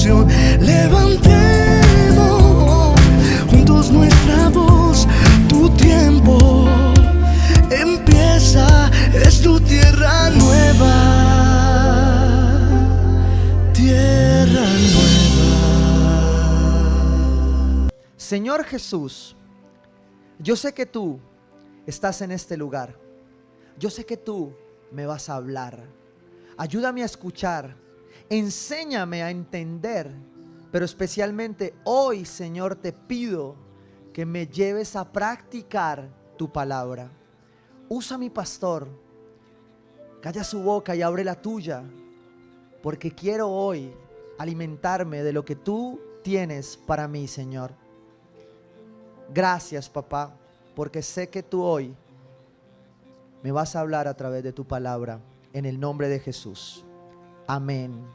revolución. Levantemos juntos nuestra voz. Tu tiempo empieza, es tu tierra nueva, tierra nueva. Señor Jesús, yo sé que tú estás en este lugar. Yo sé que tú me vas a hablar. Ayúdame a escuchar. Enséñame a entender. Pero especialmente hoy, Señor, te pido que me lleves a practicar tu palabra. Usa a mi pastor. Calla su boca y abre la tuya. Porque quiero hoy alimentarme de lo que tú tienes para mí, Señor. Gracias, papá, porque sé que tú hoy me vas a hablar a través de tu palabra, en el nombre de Jesús. Amén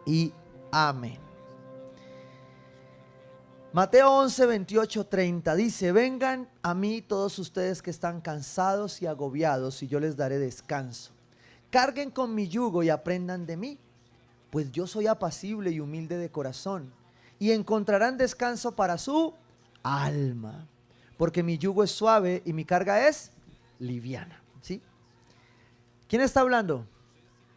y amén. Mateo 11, 28, 30 dice: vengan a mí todos ustedes que están cansados y agobiados, y yo les daré descanso. Carguen con mi yugo y aprendan de mí, pues yo soy apacible y humilde de corazón, y encontrarán descanso para su alma, porque mi yugo es suave y mi carga es liviana. ¿Sí? ¿Quién está hablando?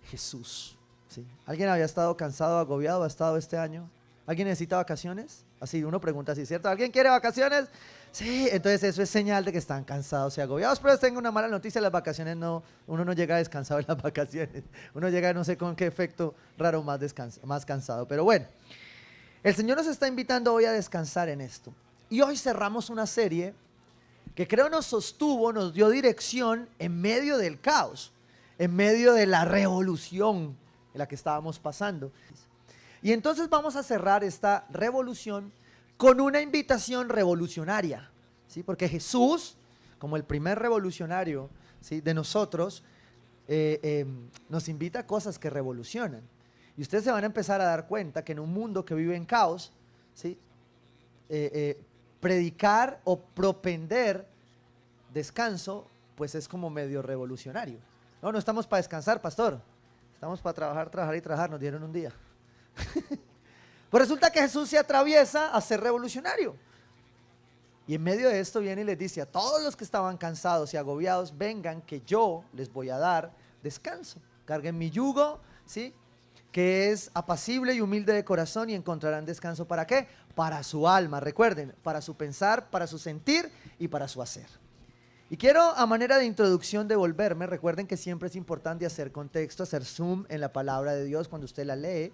Jesús. ¿Sí? ¿Alguien había estado cansado, agobiado, ha estado este año? ¿Alguien necesita vacaciones? Así uno pregunta así, ¿cierto? ¿Alguien quiere vacaciones? Sí, entonces eso es señal de que están cansados y agobiados. Pero les tengo una mala noticia: las vacaciones no, uno no llega descansado en las vacaciones. Uno llega no sé con qué efecto raro más cansado. Pero bueno, el Señor nos está invitando hoy a descansar en esto. Y hoy cerramos una serie que creo nos sostuvo, nos dio dirección en medio del caos, en medio de la revolución en la que estábamos pasando. Y entonces vamos a cerrar esta revolución con una invitación revolucionaria, ¿sí? Porque Jesús, como el primer revolucionario, ¿sí?, de nosotros, nos invita a cosas que revolucionan. Y ustedes se van a empezar a dar cuenta que en un mundo que vive en caos, ¿sí?, predicar o propender descanso, pues es como medio revolucionario. No estamos para descansar, pastor. Estamos para trabajar y trabajar. Nos dieron un día. Pues resulta que Jesús se atraviesa a ser revolucionario. Y en medio de esto viene y les dice a todos los que estaban cansados y agobiados: vengan que yo les voy a dar descanso. Carguen mi yugo, ¿sí?, que es apacible y humilde de corazón, y encontrarán descanso. ¿Para qué? Para su alma, recuerden, para su pensar, para su sentir y para su hacer. Y quiero, a manera de introducción, devolverme. Recuerden que siempre es importante hacer contexto, hacer zoom en la palabra de Dios cuando usted la lee,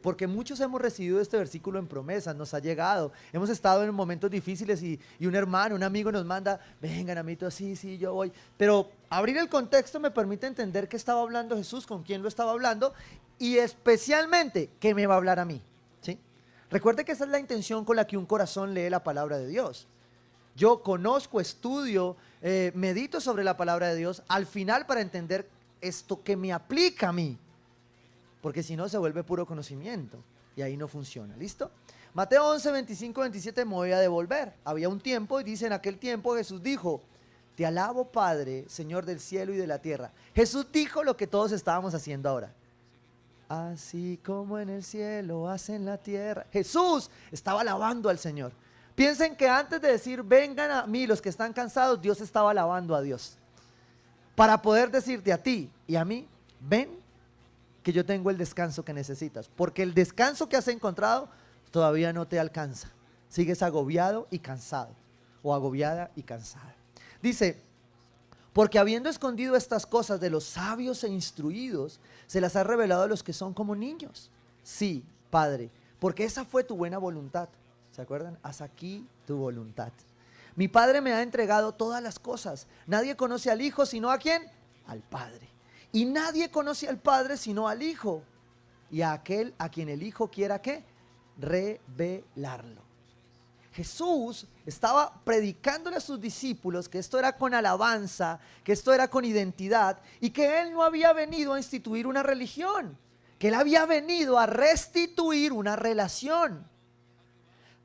porque muchos hemos recibido este versículo en promesas, nos ha llegado, hemos estado en momentos difíciles y un hermano, un amigo nos manda: vengan, amiguitos, sí, yo voy. Pero abrir el contexto me permite entender qué estaba hablando Jesús, con quién lo estaba hablando, y especialmente qué me va a hablar a mí, ¿sí? Recuerde que esa es la intención con la que un corazón lee la palabra de Dios. Yo conozco, estudio, medito sobre la palabra de Dios al final para entender esto que me aplica a mí, porque si no se vuelve puro conocimiento y ahí no funciona. ¿Listo? Mateo 11, 25, 27 me voy a devolver. Había un tiempo, y dice: en aquel tiempo Jesús dijo: te alabo, Padre, Señor del cielo y de la tierra. Jesús dijo lo que todos estábamos haciendo ahora. Así como en el cielo, así en la tierra. Jesús estaba alabando al Señor. Piensen que antes de decir: vengan a mí los que están cansados, Dios estaba alabando a Dios, para poder decirte a ti y a mí: ven, que yo tengo el descanso que necesitas. Porque el descanso que has encontrado todavía no te alcanza. Sigues agobiado y cansado, o agobiada y cansada. Dice: porque habiendo escondido estas cosas de los sabios e instruidos, se las ha revelado a los que son como niños. Sí, Padre, porque esa fue tu buena voluntad. ¿Se acuerdan? Haz aquí tu voluntad. Mi Padre me ha entregado todas las cosas. Nadie conoce al Hijo sino ¿a quién? Al Padre. Y nadie conoce al Padre sino al Hijo, y a aquel a quien el Hijo quiera ¿qué? Revelarlo. Jesús estaba predicándole a sus discípulos que esto era con alabanza, que esto era con identidad, y que Él no había venido a instituir una religión, que Él había venido a restituir una relación.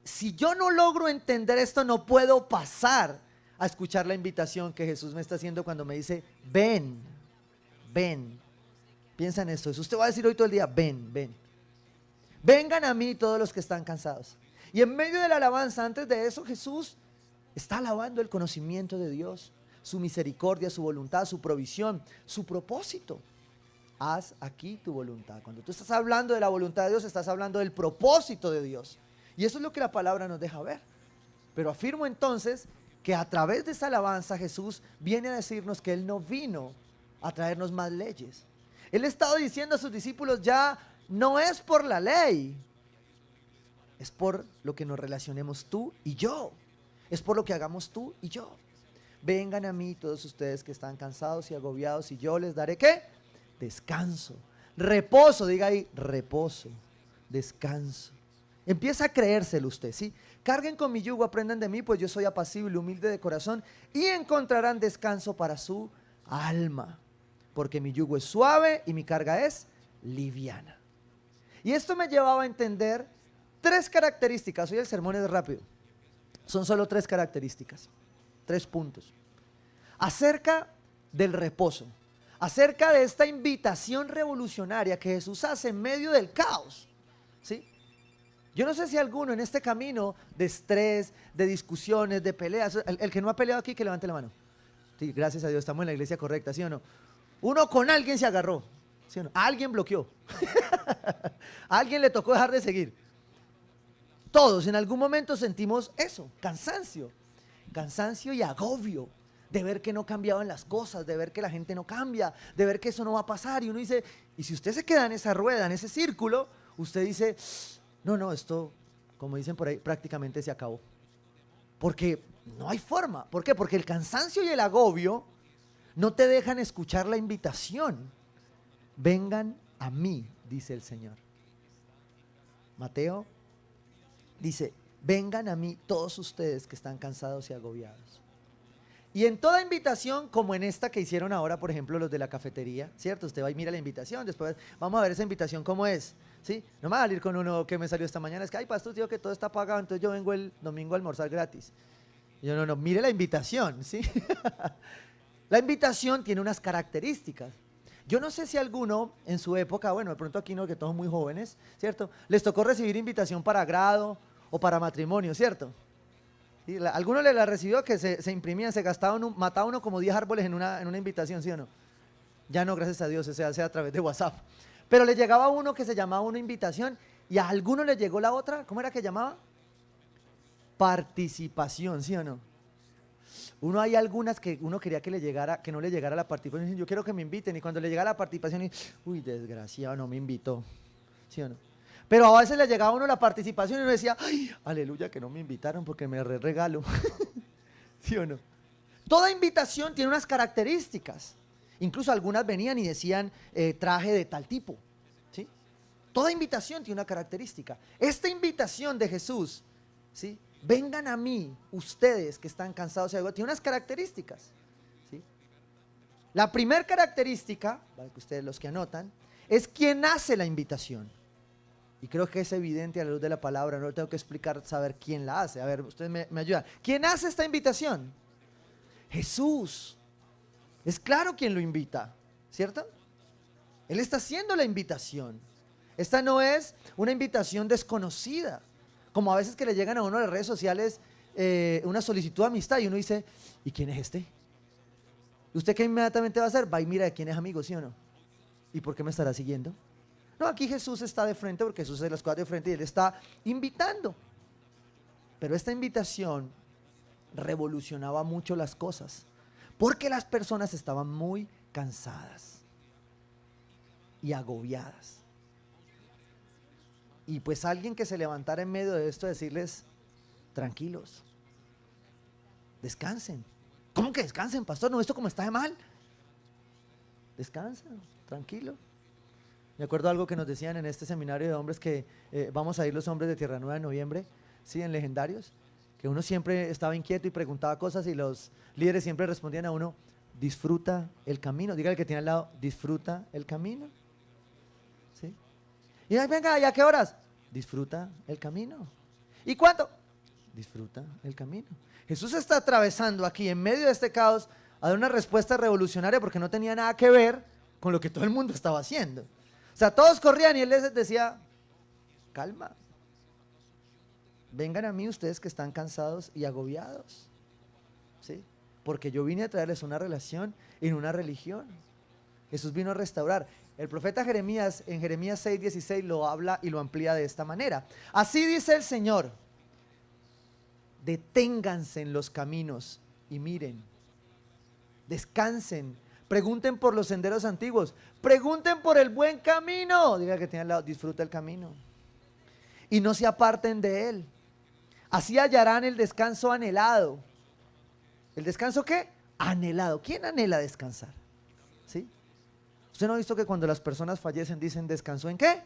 Si yo no logro entender esto, no puedo pasar a escuchar la invitación que Jesús me está haciendo cuando me dice: ven, ven. Piensa en esto. Usted va a decir hoy todo el día: ven, ven. Vengan a mí todos los que están cansados. Y en medio de la alabanza, antes de eso, Jesús está alabando el conocimiento de Dios, su misericordia, su voluntad, su provisión, su propósito. Haz aquí tu voluntad. Cuando tú estás hablando de la voluntad de Dios, estás hablando del propósito de Dios. Y eso es lo que la palabra nos deja ver. Pero afirmo entonces que a través de esa alabanza Jesús viene a decirnos que Él no vino a traernos más leyes. Él ha estado diciendo a sus discípulos, ya no es por la ley, es por lo que nos relacionemos tú y yo. Es por lo que hagamos tú y yo. Vengan a mí todos ustedes que están cansados y agobiados y yo les daré ¿qué? Descanso. Reposo, diga ahí, reposo, descanso. Empieza a creérselo usted, ¿sí? Carguen con mi yugo, aprendan de mí, pues yo soy apacible, humilde de corazón y encontrarán descanso para su alma. Porque mi yugo es suave y mi carga es liviana. Y esto me llevaba a entender 3 características. Hoy el sermón es rápido. Son solo 3 características, 3 puntos. Acerca del reposo, acerca de esta invitación revolucionaria que Jesús hace en medio del caos, ¿sí? Yo no sé si alguno en este camino de estrés, de discusiones, de peleas, el que no ha peleado aquí, que levante la mano. Sí, gracias a Dios, estamos en la iglesia correcta, ¿sí o no? Uno con alguien se agarró, ¿sí o no? A alguien bloqueó. A alguien le tocó dejar de seguir. Todos en algún momento sentimos eso, cansancio y agobio de ver que no cambiaban las cosas, de ver que la gente no cambia, de ver que eso no va a pasar. Y uno dice, y si usted se queda en esa rueda, en ese círculo, usted dice, no, esto, como dicen por ahí, prácticamente se acabó. Porque no hay forma. ¿Por qué? Porque el cansancio y el agobio no te dejan escuchar la invitación. Vengan a mí, dice el Señor. Mateo dice, vengan a mí todos ustedes que están cansados y agobiados. Y en toda invitación, como en esta que hicieron ahora, por ejemplo, los de la cafetería, ¿cierto? Usted va y mira la invitación, después vamos a ver esa invitación cómo es, ¿sí? No me va a salir con uno que me salió esta mañana, es que, ay, pastor, digo que todo está pagado, entonces yo vengo el domingo a almorzar gratis. Y yo, no, mire la invitación, ¿sí? La invitación tiene unas características. Yo no sé si alguno en su época, bueno, de pronto aquí no, que todos muy jóvenes, ¿cierto? Les tocó recibir invitación para grado o para matrimonio, ¿cierto? ¿Sí? Alguno le la recibió que se imprimían, se gastaban, mataba uno como 10 árboles en una invitación, ¿sí o no? Ya no, gracias a Dios, se hace a través de WhatsApp. Pero le llegaba uno que se llamaba una invitación y a alguno le llegó la otra, ¿cómo era que llamaba? Participación, ¿sí o no? Uno hay algunas que uno quería que le llegara, que no le llegara la participación. Yo quiero que me inviten. Y cuando le llega la participación, uy, desgraciado, no me invitó. ¿Sí o no? Pero a veces le llegaba a uno la participación y uno decía, ay, aleluya, que no me invitaron porque me regalo. ¿Sí o no? Toda invitación tiene unas características. Incluso algunas venían y decían traje de tal tipo. ¿Sí? Toda invitación tiene una característica. Esta invitación de Jesús, ¿sí? Vengan a mí, ustedes que están cansados y agobiados, tiene unas características, ¿sí? La primera característica, para que ustedes los que anotan, es quién hace la invitación. Y creo que es evidente a la luz de la palabra, no lo tengo que explicar, saber quién la hace. A ver, ustedes me ayudan. ¿Quién hace esta invitación? Jesús. Es claro quién lo invita, ¿cierto? Él está haciendo la invitación. Esta no es una invitación desconocida. Como a veces que le llegan a uno de las redes sociales una solicitud de amistad y uno dice, ¿y quién es este? ¿Usted qué inmediatamente va a hacer? Va y mira de quién es amigo, ¿sí o no? ¿Y por qué me estará siguiendo? No, aquí Jesús está de frente porque Jesús hace las cosas de frente y Él está invitando. Pero esta invitación revolucionaba mucho las cosas porque las personas estaban muy cansadas y agobiadas. Y pues alguien que se levantara en medio de esto, decirles, tranquilos, descansen. ¿Cómo que descansen, pastor? ¿No esto como está de mal? Descansen, tranquilo. Me acuerdo algo que nos decían en este seminario de hombres que vamos a ir los hombres de Tierra Nueva en noviembre, ¿sí? En Legendarios, que uno siempre estaba inquieto y preguntaba cosas y los líderes siempre respondían a uno, disfruta el camino. Dígale que tiene al lado, disfruta el camino. ¿Sí? Y ahí, venga, ¿y a qué horas? Disfruta el camino. ¿Y cuánto? Disfruta el camino. Jesús está atravesando aquí en medio de este caos a dar una respuesta revolucionaria porque no tenía nada que ver con lo que todo el mundo estaba haciendo. O sea, todos corrían y él les decía, calma. Vengan a mí ustedes que están cansados y agobiados, ¿sí? Porque yo vine a traerles una relación y no una religión. Jesús vino a restaurar. El profeta Jeremías, en Jeremías 6:16 lo habla y lo amplía de esta manera. Así dice el Señor: deténganse en los caminos y miren, descansen, pregunten por los senderos antiguos, pregunten por el buen camino. Diga que tiene al lado, disfruta el camino y no se aparten de él. Así hallarán el descanso anhelado. ¿El descanso qué? Anhelado. ¿Quién anhela descansar? ¿Sí? ¿Usted no ha visto que cuando las personas fallecen dicen descansó en qué?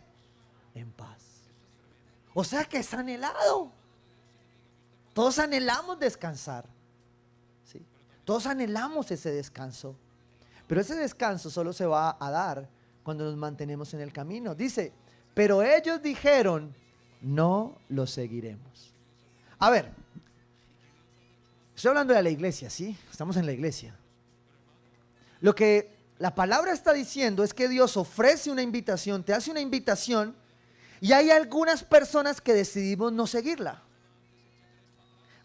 En paz. O sea que es anhelado. Todos anhelamos descansar, ¿sí? Todos anhelamos ese descanso. Pero ese descanso solo se va a dar cuando nos mantenemos en el camino. Dice, pero ellos dijeron, no lo seguiremos. A ver, estoy hablando de la iglesia, ¿sí? Estamos en la iglesia. Lo que la palabra está diciendo es que Dios ofrece una invitación, te hace una invitación, y hay algunas personas que decidimos no seguirla.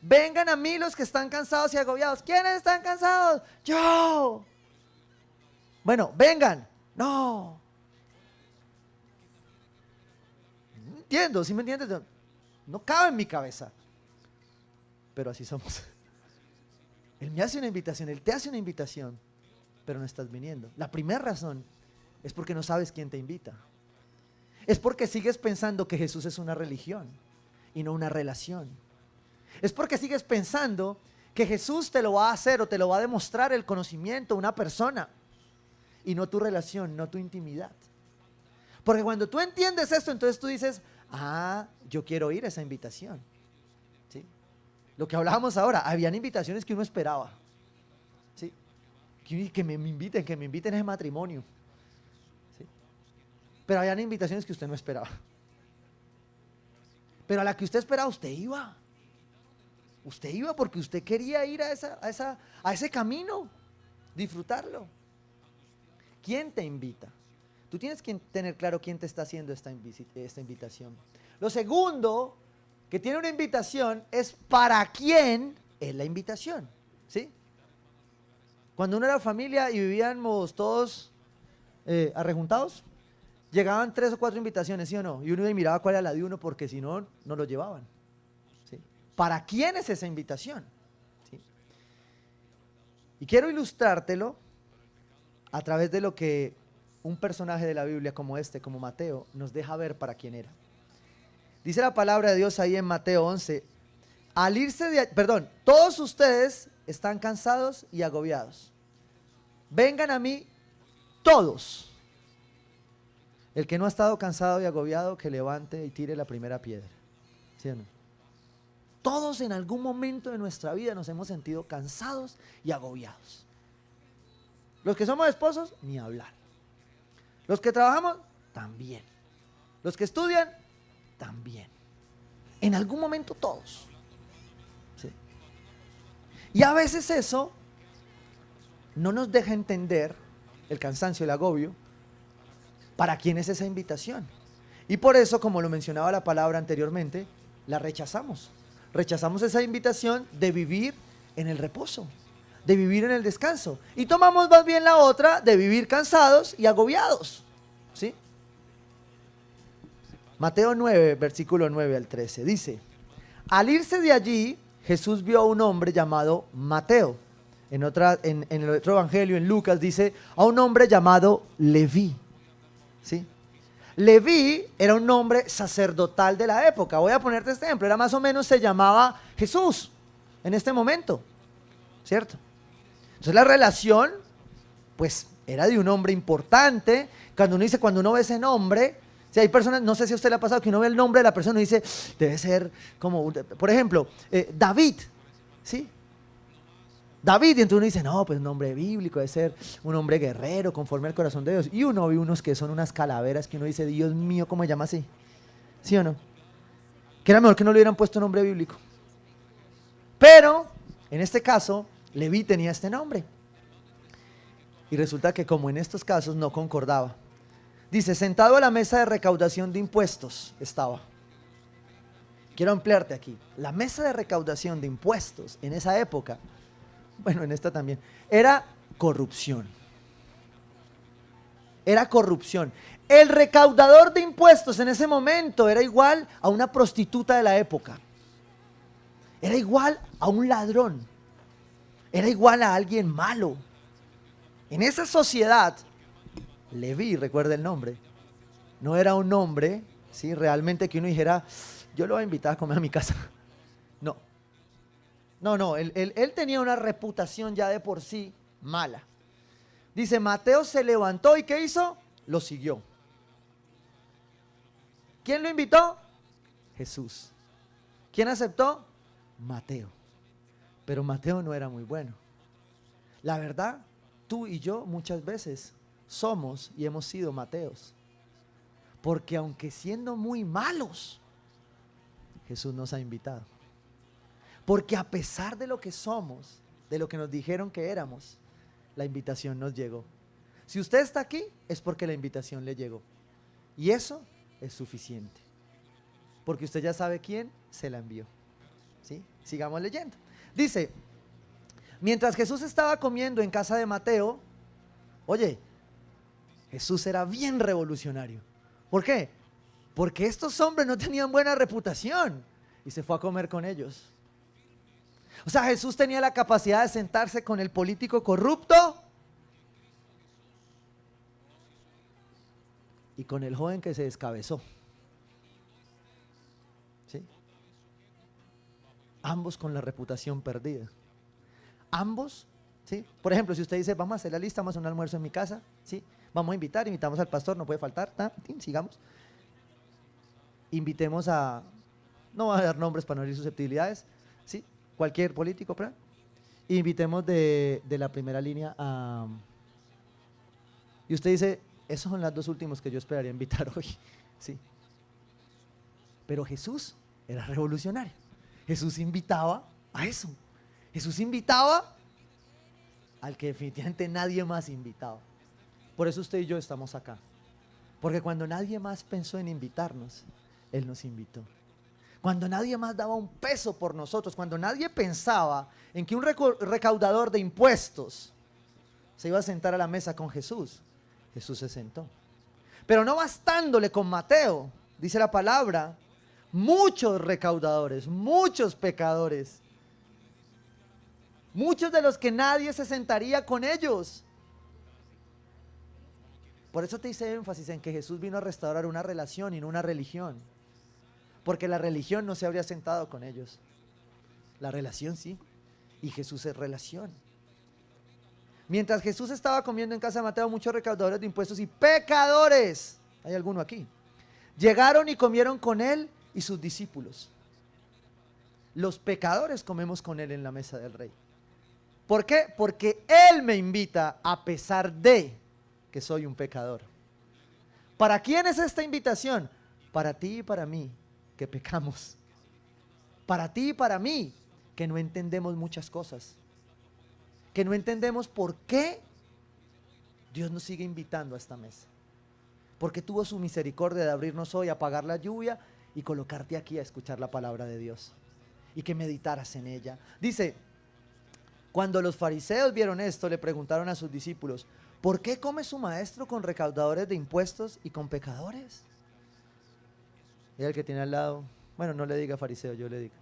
Vengan a mí los que están cansados y agobiados. ¿Quiénes están cansados? Yo. Bueno, vengan. No. No entiendo, ¿sí me entiendes? No cabe en mi cabeza. Pero así somos. Él me hace una invitación, Él te hace una invitación, pero no estás viniendo. La primera razón es porque no sabes quién te invita. Es porque sigues pensando que Jesús es una religión y no una relación. Es porque sigues pensando que Jesús te lo va a hacer o te lo va a demostrar el conocimiento, una persona, y no tu relación, no tu intimidad. Porque cuando tú entiendes esto, entonces tú dices, yo quiero ir a esa invitación. ¿Sí? Lo que hablábamos ahora, habían invitaciones que uno esperaba. ¿Sí? Que me inviten a ese matrimonio. ¿Sí? Pero habían invitaciones que usted no esperaba. Pero a la que usted esperaba, usted iba. Usted iba porque usted quería ir a ese camino, disfrutarlo. ¿Quién te invita? Tú tienes que tener claro quién te está haciendo esta invitación. Lo segundo, que tiene una invitación, es para quién es la invitación. ¿Sí? Cuando uno era familia y vivíamos todos arrejuntados, llegaban 3 o 4 invitaciones, ¿sí o no? Y uno miraba cuál era la de uno porque si no, no lo llevaban. ¿Para quién es esa invitación? ¿Sí? Y quiero ilustrártelo a través de lo que un personaje de la Biblia como como Mateo, nos deja ver para quién era. Dice la palabra de Dios ahí en Mateo 11, todos ustedes están cansados y agobiados. Vengan a mí todos. El que no ha estado cansado y agobiado, que levante y tire la primera piedra. ¿Sí o no? Todos en algún momento de nuestra vida nos hemos sentido cansados y agobiados. Los que somos esposos, ni hablar. Los que trabajamos, también. Los que estudian, también. En algún momento todos. ¿Sí? Y a veces eso no nos deja entender el cansancio, el agobio, para quién es esa invitación. Y por eso, como lo mencionaba la palabra anteriormente, la rechazamos. Rechazamos esa invitación de vivir en el reposo, de vivir en el descanso. Y tomamos más bien la otra de vivir cansados y agobiados. ¿Sí? Mateo 9, versículo 9 al 13, dice: al irse de allí, Jesús vio a un hombre llamado Mateo. En el otro evangelio, en Lucas, dice a un hombre llamado Leví. ¿Sí? Leví era un nombre sacerdotal de la época. Voy a ponerte este ejemplo. Era más o menos, se llamaba Jesús en este momento, ¿cierto? Entonces la relación, pues, era de un hombre importante. Cuando uno ve ese nombre, si hay personas, no sé si a usted le ha pasado, que uno ve el nombre de la persona y dice, debe ser como, por ejemplo, David, ¿sí? David, y entonces uno dice, no, pues un nombre bíblico, debe ser un hombre guerrero, conforme al corazón de Dios. Y uno ve unos que son unas calaveras que uno dice, Dios mío, ¿cómo se llama así? ¿Sí o no? Que era mejor que no le hubieran puesto nombre bíblico. Pero, en este caso, Leví tenía este nombre. Y resulta que como en estos casos no concordaba. Dice, sentado a la mesa de recaudación de impuestos estaba. quiero ampliarte aquí. La mesa de recaudación de impuestos en esa época, bueno, en esta también, era corrupción. Era corrupción. El recaudador de impuestos en ese momento era igual a una prostituta de la época. Era igual a un ladrón. Era igual a alguien malo. En esa sociedad, Leví, recuerda el nombre, no era un hombre, ¿sí? Realmente que uno dijera, yo lo voy a invitar a comer a mi casa. No. No, él tenía una reputación ya de por sí mala. Dice, Mateo se levantó y ¿qué hizo? Lo siguió. ¿Quién lo invitó? Jesús. ¿Quién aceptó? Mateo. Pero Mateo no era muy bueno. La verdad, tú y yo muchas veces somos y hemos sido Mateos. Porque aunque siendo muy malos, Jesús nos ha invitado. Porque a pesar de lo que somos, de lo que nos dijeron que éramos, la invitación nos llegó. Si usted está aquí, es porque la invitación le llegó. Y eso es suficiente. Porque usted ya sabe quién se la envió. ¿Sí? Sigamos leyendo. Dice, mientras Jesús estaba comiendo en casa de Mateo, oye, Jesús era bien revolucionario. ¿Por qué? Porque estos hombres no tenían buena reputación y se fue a comer con ellos. O sea, Jesús tenía la capacidad de sentarse con el político corrupto y con el joven que se descabezó. ¿Sí? Ambos con la reputación perdida. Ambos, ¿sí? Por ejemplo, si usted dice, vamos a hacer la lista, vamos a hacer un almuerzo en mi casa, ¿sí? Vamos a invitar, invitamos al pastor, no puede faltar, sigamos. Invitemos a, no voy a dar nombres para no herir susceptibilidades, ¿sí? Cualquier político, ¿verdad? Invitemos de la primera línea a... Y usted dice, esos son los dos últimos que yo esperaría invitar hoy, ¿sí? Pero Jesús era revolucionario. Jesús invitaba a eso. Jesús invitaba al que definitivamente nadie más invitaba. Por eso usted y yo estamos acá. Porque cuando nadie más pensó en invitarnos, Él nos invitó. Cuando nadie más daba un peso por nosotros, cuando nadie pensaba en que un recaudador de impuestos se iba a sentar a la mesa con Jesús, Jesús se sentó. Pero no bastándole con Mateo, dice la palabra, muchos recaudadores, muchos pecadores, muchos de los que nadie se sentaría con ellos. Por eso te hice énfasis en que Jesús vino a restaurar una relación y no una religión. Porque la religión no se habría sentado con ellos. La relación sí. Y Jesús es relación. Mientras Jesús estaba comiendo en casa de Mateo, muchos recaudadores de impuestos y pecadores, ¿hay alguno aquí?, llegaron y comieron con Él y sus discípulos. Los pecadores comemos con Él en la mesa del Rey. ¿Por qué? Porque Él me invita a pesar de que soy un pecador. ¿Para quién es esta invitación? Para ti y para mí, que pecamos. Para ti y para mí, que no entendemos muchas cosas. Que no entendemos por qué Dios nos sigue invitando a esta mesa. Porque tuvo su misericordia de abrirnos hoy, apagar la lluvia y colocarte aquí a escuchar la palabra de Dios. Y que meditaras en ella. Dice, cuando los fariseos vieron esto, le preguntaron a sus discípulos, ¿por qué come su maestro con recaudadores de impuestos y con pecadores? Y el que tiene al lado, bueno, no le diga fariseo, yo le digo.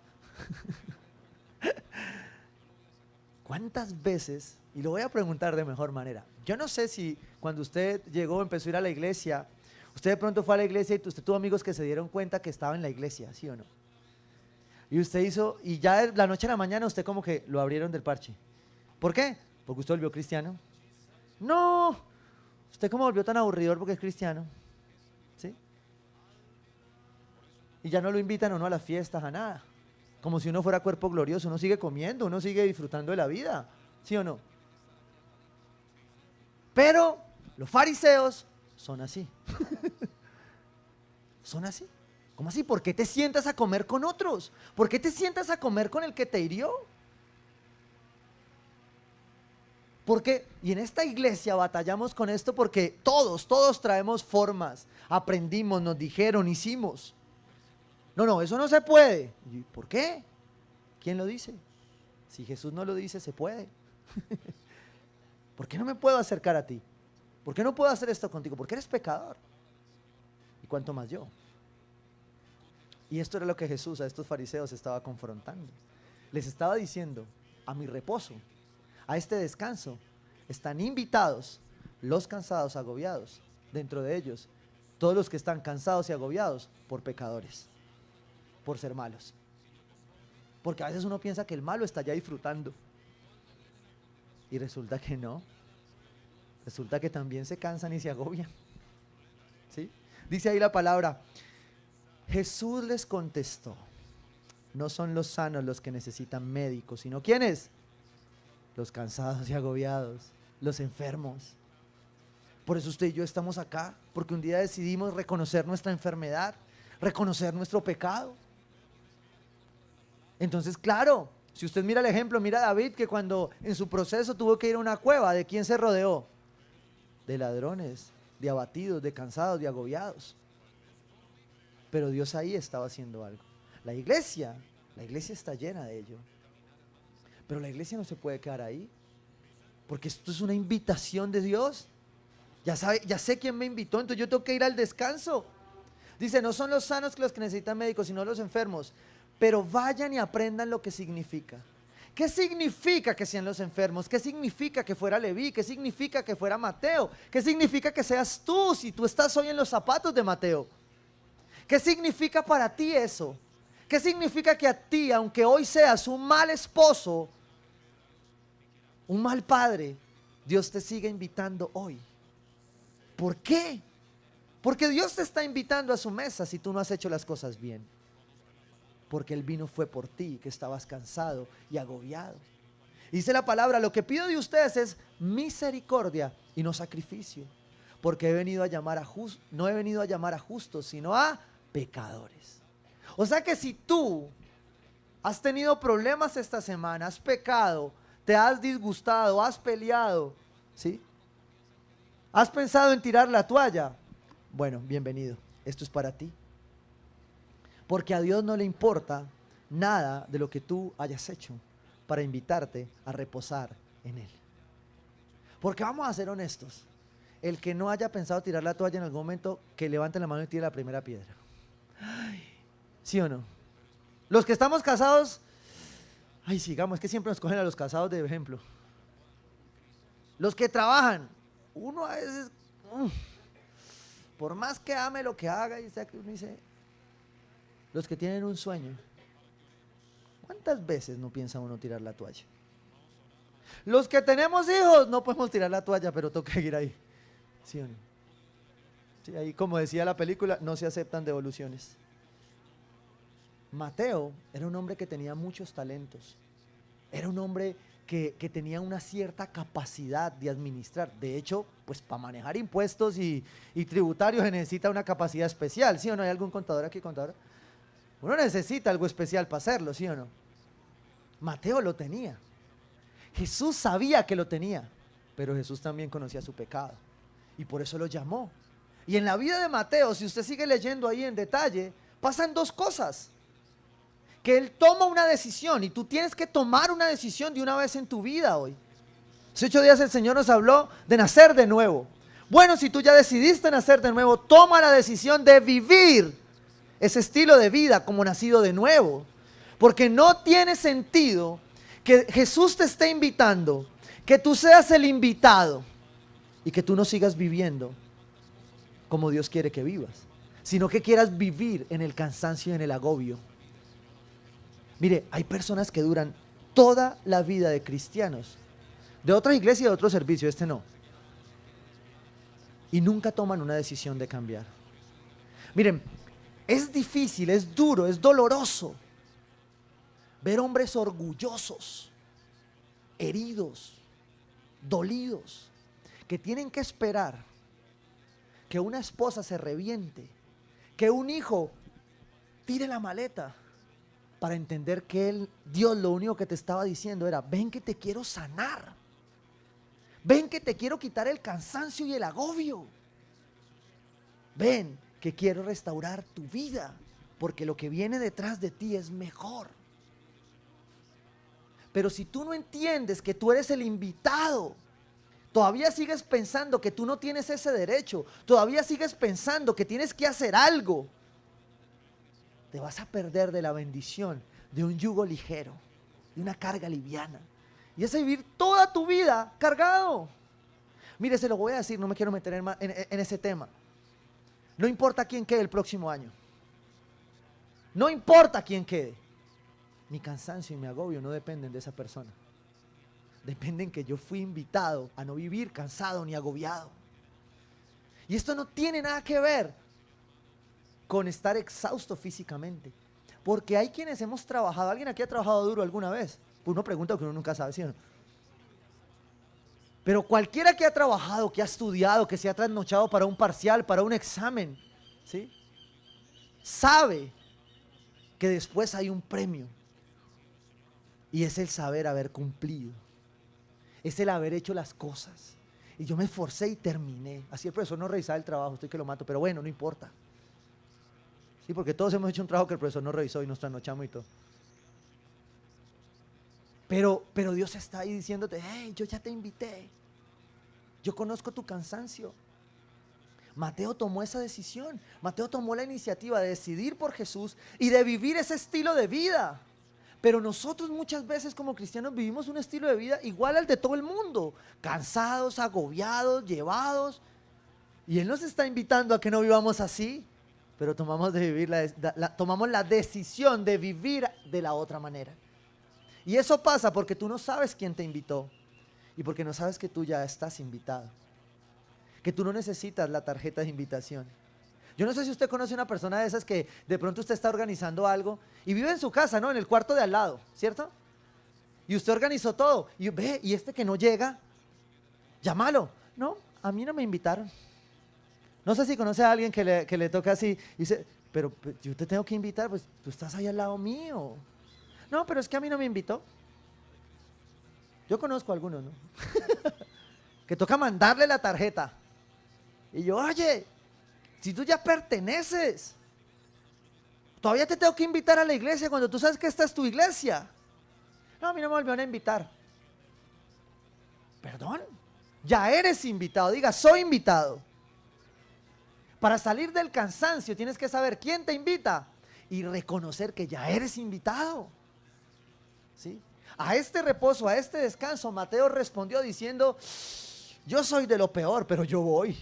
¿Cuántas veces, y lo voy a preguntar de mejor manera, yo no sé si cuando usted llegó, empezó a ir a la iglesia, usted de pronto fue a la iglesia y usted tuvo amigos que se dieron cuenta que estaba en la iglesia, ¿sí o no? Y usted hizo, y ya de la noche a la mañana usted como que lo abrieron del parche. ¿Por qué? Porque usted volvió cristiano. No, usted como volvió tan aburridor porque es cristiano, ¿sí? Y ya no lo invitan a uno a las fiestas, a nada. Como si uno fuera cuerpo glorioso, uno sigue comiendo, uno sigue disfrutando de la vida, ¿sí o no? Pero los fariseos son así. Son así. ¿Cómo así? ¿Por qué te sientas a comer con otros? ¿Por qué te sientas a comer con el que te hirió? Porque, y en esta iglesia batallamos con esto porque todos traemos formas, aprendimos, nos dijeron, hicimos. No, no, eso no se puede. Y, ¿por qué? ¿Quién lo dice? Si Jesús no lo dice, se puede. ¿Por qué no me puedo acercar a ti? ¿Por qué no puedo hacer esto contigo? Porque eres pecador. ¿Y cuánto más yo? Y esto era lo que Jesús a estos fariseos estaba confrontando. Les estaba diciendo, a mi reposo, a este descanso, están invitados los cansados, agobiados, dentro de ellos, todos los que están cansados y agobiados por pecadores, por ser malos. Porque a veces uno piensa que el malo está ya disfrutando. Y resulta que no. Resulta que también se cansan y se agobian. ¿Sí? Dice ahí la palabra, Jesús les contestó, no son los sanos los que necesitan médicos, sino ¿quiénes? Los cansados y agobiados, los enfermos. Por eso usted y yo estamos acá, porque un día decidimos reconocer nuestra enfermedad, reconocer nuestro pecado. Entonces, claro, si usted mira el ejemplo, mira a David que cuando en su proceso tuvo que ir a una cueva, ¿de quién se rodeó? De ladrones, de abatidos, de cansados, de agobiados. Pero Dios ahí estaba haciendo algo. La iglesia está llena de ello. Pero la iglesia no se puede quedar ahí, porque esto es una invitación de Dios. Ya sé quién me invitó, entonces yo tengo que ir al descanso. Dice, no son los sanos los que necesitan médicos, sino los enfermos. Pero vayan y aprendan lo que significa. ¿Qué significa que sean los enfermos? ¿Qué significa que fuera Leví? ¿Qué significa que fuera Mateo? ¿Qué significa que seas tú si tú estás hoy en los zapatos de Mateo? ¿Qué significa para ti eso? ¿Qué significa que a ti, aunque hoy seas un mal esposo, un mal padre, Dios te sigue invitando hoy? ¿Por qué? Porque Dios te está invitando a su mesa si tú no has hecho las cosas bien. Porque Él vino fue por ti, que estabas cansado y agobiado. Dice la palabra, lo que pido de ustedes es misericordia y no sacrificio. Porque no he venido a llamar a justos, sino a pecadores. O sea que si tú has tenido problemas esta semana, has pecado, te has disgustado, has peleado, ¿sí? ¿Has pensado en tirar la toalla? Bueno, bienvenido, esto es para ti. Porque a Dios no le importa nada de lo que tú hayas hecho para invitarte a reposar en Él. Porque vamos a ser honestos, el que no haya pensado tirar la toalla en algún momento, que levante la mano y tire la primera piedra. Ay, ¿sí o no? Los que estamos casados, ay, sigamos, es que siempre nos cogen a los casados de ejemplo. Los que trabajan, uno a veces, por más que ame lo que haga, y sea que uno dice, los que tienen un sueño, ¿cuántas veces no piensa uno tirar la toalla? Los que tenemos hijos, no podemos tirar la toalla, pero toca seguir ahí. ¿Sí o no? Sí, ahí, como decía la película, no se aceptan devoluciones. Mateo era un hombre que tenía muchos talentos. Era un hombre que tenía una cierta capacidad de administrar. De hecho, pues para manejar impuestos y tributarios se necesita una capacidad especial. ¿Sí o no? ¿Hay algún contador aquí, contadora? Uno necesita algo especial para hacerlo, ¿sí o no? Mateo lo tenía. Jesús sabía que lo tenía, pero Jesús también conocía su pecado y por eso lo llamó. Y en la vida de Mateo, si usted sigue leyendo ahí en detalle, pasan dos cosas. Que él toma una decisión y tú tienes que tomar una decisión de una vez en tu vida hoy. Hace 8 días el Señor nos habló de nacer de nuevo. Bueno, si tú ya decidiste nacer de nuevo, toma la decisión de vivir ese estilo de vida como nacido de nuevo. Porque no tiene sentido que Jesús te esté invitando, que tú seas el invitado y que tú no sigas viviendo como Dios quiere que vivas, sino que quieras vivir en el cansancio y en el agobio. Mire, hay personas que duran toda la vida de cristianos, de otras iglesias y de otro servicio, este no, y nunca toman una decisión de cambiar. Miren, es difícil, es duro, es doloroso ver hombres orgullosos, heridos, dolidos, que tienen que esperar que una esposa se reviente, que un hijo tire la maleta, para entender que Dios lo único que te estaba diciendo era, ven que te quiero sanar, ven que te quiero quitar el cansancio y el agobio, ven que quiero restaurar tu vida. porque lo que viene detrás de ti es mejor. Pero si tú no entiendes que tú eres el invitado, todavía sigues pensando que tú no tienes ese derecho, todavía sigues pensando que tienes que hacer algo, te vas a perder de la bendición de un yugo ligero, de una carga liviana. Y es vivir toda tu vida cargado. Mire, se lo voy a decir, no me quiero meter en ese tema. No importa quién quede el próximo año. No importa quién quede. Mi cansancio y mi agobio no dependen de esa persona. Dependen que yo fui invitado a no vivir cansado ni agobiado. Y esto no tiene nada que ver con estar exhausto físicamente. Porque hay quienes hemos trabajado. ¿Alguien aquí ha trabajado duro alguna vez? Pues uno pregunta porque uno nunca sabe, ¿sí o no? Pero cualquiera que ha trabajado, que ha estudiado, que se ha trasnochado para un parcial, para un examen, ¿sí? Sabe que después hay un premio. Y es el saber haber cumplido. Es el haber hecho las cosas. Y yo me esforcé y terminé. Así el profesor no revisaba el trabajo, estoy que lo mato, pero bueno, no importa. Sí, porque todos hemos hecho un trabajo que el profesor no revisó y nos trasnochamos y todo. Pero Dios está ahí diciéndote, hey, yo ya te invité. Yo conozco tu cansancio. Mateo tomó esa decisión. Mateo tomó la iniciativa de decidir por Jesús y de vivir ese estilo de vida. Pero nosotros muchas veces como cristianos vivimos un estilo de vida igual al de todo el mundo. Cansados, agobiados, llevados. Y Él nos está invitando a que no vivamos así. Pero tomamos la decisión de vivir de la otra manera. Y eso pasa porque tú no sabes quién te invitó. Y porque no sabes que tú ya estás invitado. Que tú no necesitas la tarjeta de invitación. Yo no sé si usted conoce una persona de esas que de pronto usted está organizando algo y vive en su casa, ¿no? En el cuarto de al lado, ¿cierto? Y usted organizó todo. Y ve, y este que no llega, llámalo. No, a mí no me invitaron. No sé si conoce a alguien que le toca así y dice, pero yo te tengo que invitar, pues tú estás ahí al lado mío. No, pero es que a mí no me invitó. Yo conozco a algunos, ¿no? Que toca mandarle la tarjeta. Y yo, oye, si tú ya perteneces, todavía te tengo que invitar a la iglesia cuando tú sabes que esta es tu iglesia. No, a mí no me volvieron a invitar. Perdón, ya eres invitado. Diga, soy invitado. Para salir del cansancio tienes que saber quién te invita y reconocer que ya eres invitado. ¿Sí? A este reposo, a este descanso, Mateo respondió diciendo, yo soy de lo peor, pero yo voy.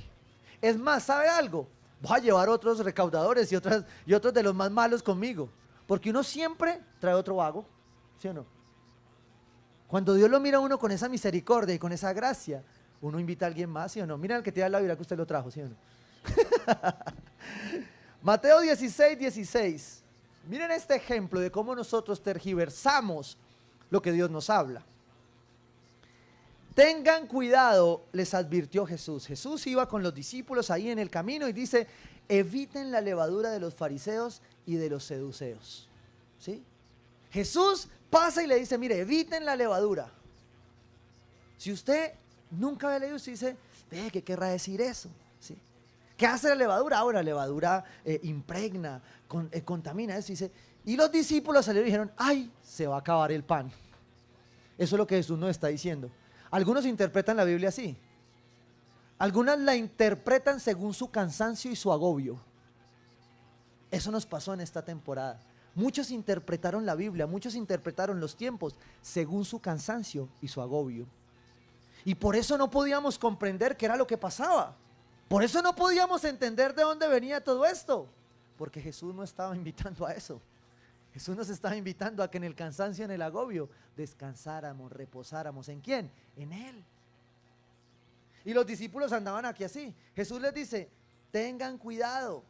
Es más, ¿sabe algo? Voy a llevar otros recaudadores y otros de los más malos conmigo. Porque uno siempre trae otro vago, ¿sí o no? Cuando Dios lo mira a uno con esa misericordia y con esa gracia, uno invita a alguien más, ¿sí o no? Mira al que te da la vida que usted lo trajo, ¿sí o no? Mateo 16:16. Miren este ejemplo de cómo nosotros tergiversamos lo que Dios nos habla. Tengan cuidado, les advirtió Jesús. Jesús iba con los discípulos ahí en el camino y dice, eviten la levadura de los fariseos y de los seduceos. ¿Sí? Jesús pasa y le dice, mire, eviten la levadura. Si usted nunca había leído, usted dice, ¿qué querrá decir eso? ¿Sí? ¿Qué hace la levadura? Ahora, la levadura impregna, contamina eso. Dice, y los discípulos salieron y dijeron, ay, se va a acabar el pan. Eso es lo que Jesús nos está diciendo. Algunos interpretan la Biblia así. Algunas la interpretan según su cansancio y su agobio. Eso nos pasó en esta temporada. Muchos interpretaron la Biblia, muchos interpretaron los tiempos según su cansancio y su agobio. Y por eso no podíamos comprender qué era lo que pasaba. Por eso no podíamos entender de dónde venía todo esto. Porque Jesús no estaba invitando a eso. Jesús nos estaba invitando a que en el cansancio, en el agobio, descansáramos, reposáramos. ¿En quién? En Él. Y los discípulos andaban aquí así. Jesús les dice, tengan cuidado.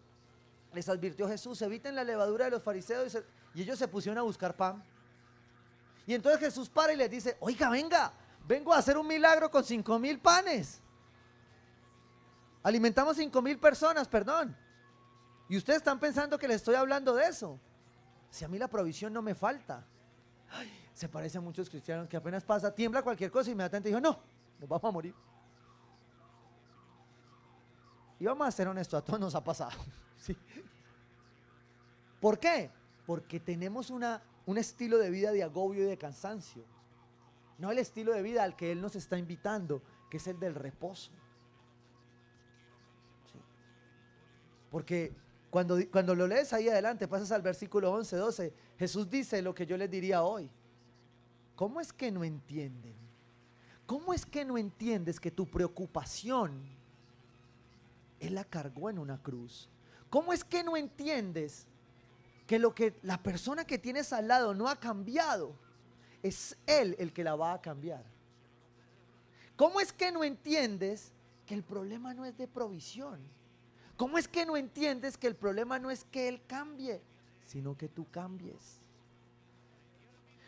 Les advirtió Jesús, eviten la levadura de los fariseos. Y ellos se pusieron a buscar pan. Y entonces Jesús para y les dice, oiga, vengo a hacer un milagro con 5,000 panes. Alimentamos 5,000 personas, perdón. Y ustedes están pensando que les estoy hablando de eso. Si a mí la provisión no me falta. Ay, se parece a muchos cristianos que apenas pasa, tiembla cualquier cosa y inmediatamente dijo, no, nos vamos a morir. Y vamos a ser honestos, a todos nos ha pasado. ¿Sí? ¿Por qué? Porque tenemos un estilo de vida de agobio y de cansancio. No el estilo de vida al que Él nos está invitando, que es el del reposo. Sí. Porque cuando lo lees ahí adelante, pasas al versículo 11, 12, Jesús dice lo que yo les diría hoy. ¿Cómo es que no entienden? ¿Cómo es que no entiendes que tu preocupación Él la cargó en una cruz? ¿Cómo es que no entiendes que lo que la persona que tienes al lado no ha cambiado? Es Él el que la va a cambiar. ¿Cómo es que no entiendes que el problema no es de provisión? ¿Cómo es que no entiendes que el problema no es que Él cambie, sino que tú cambies?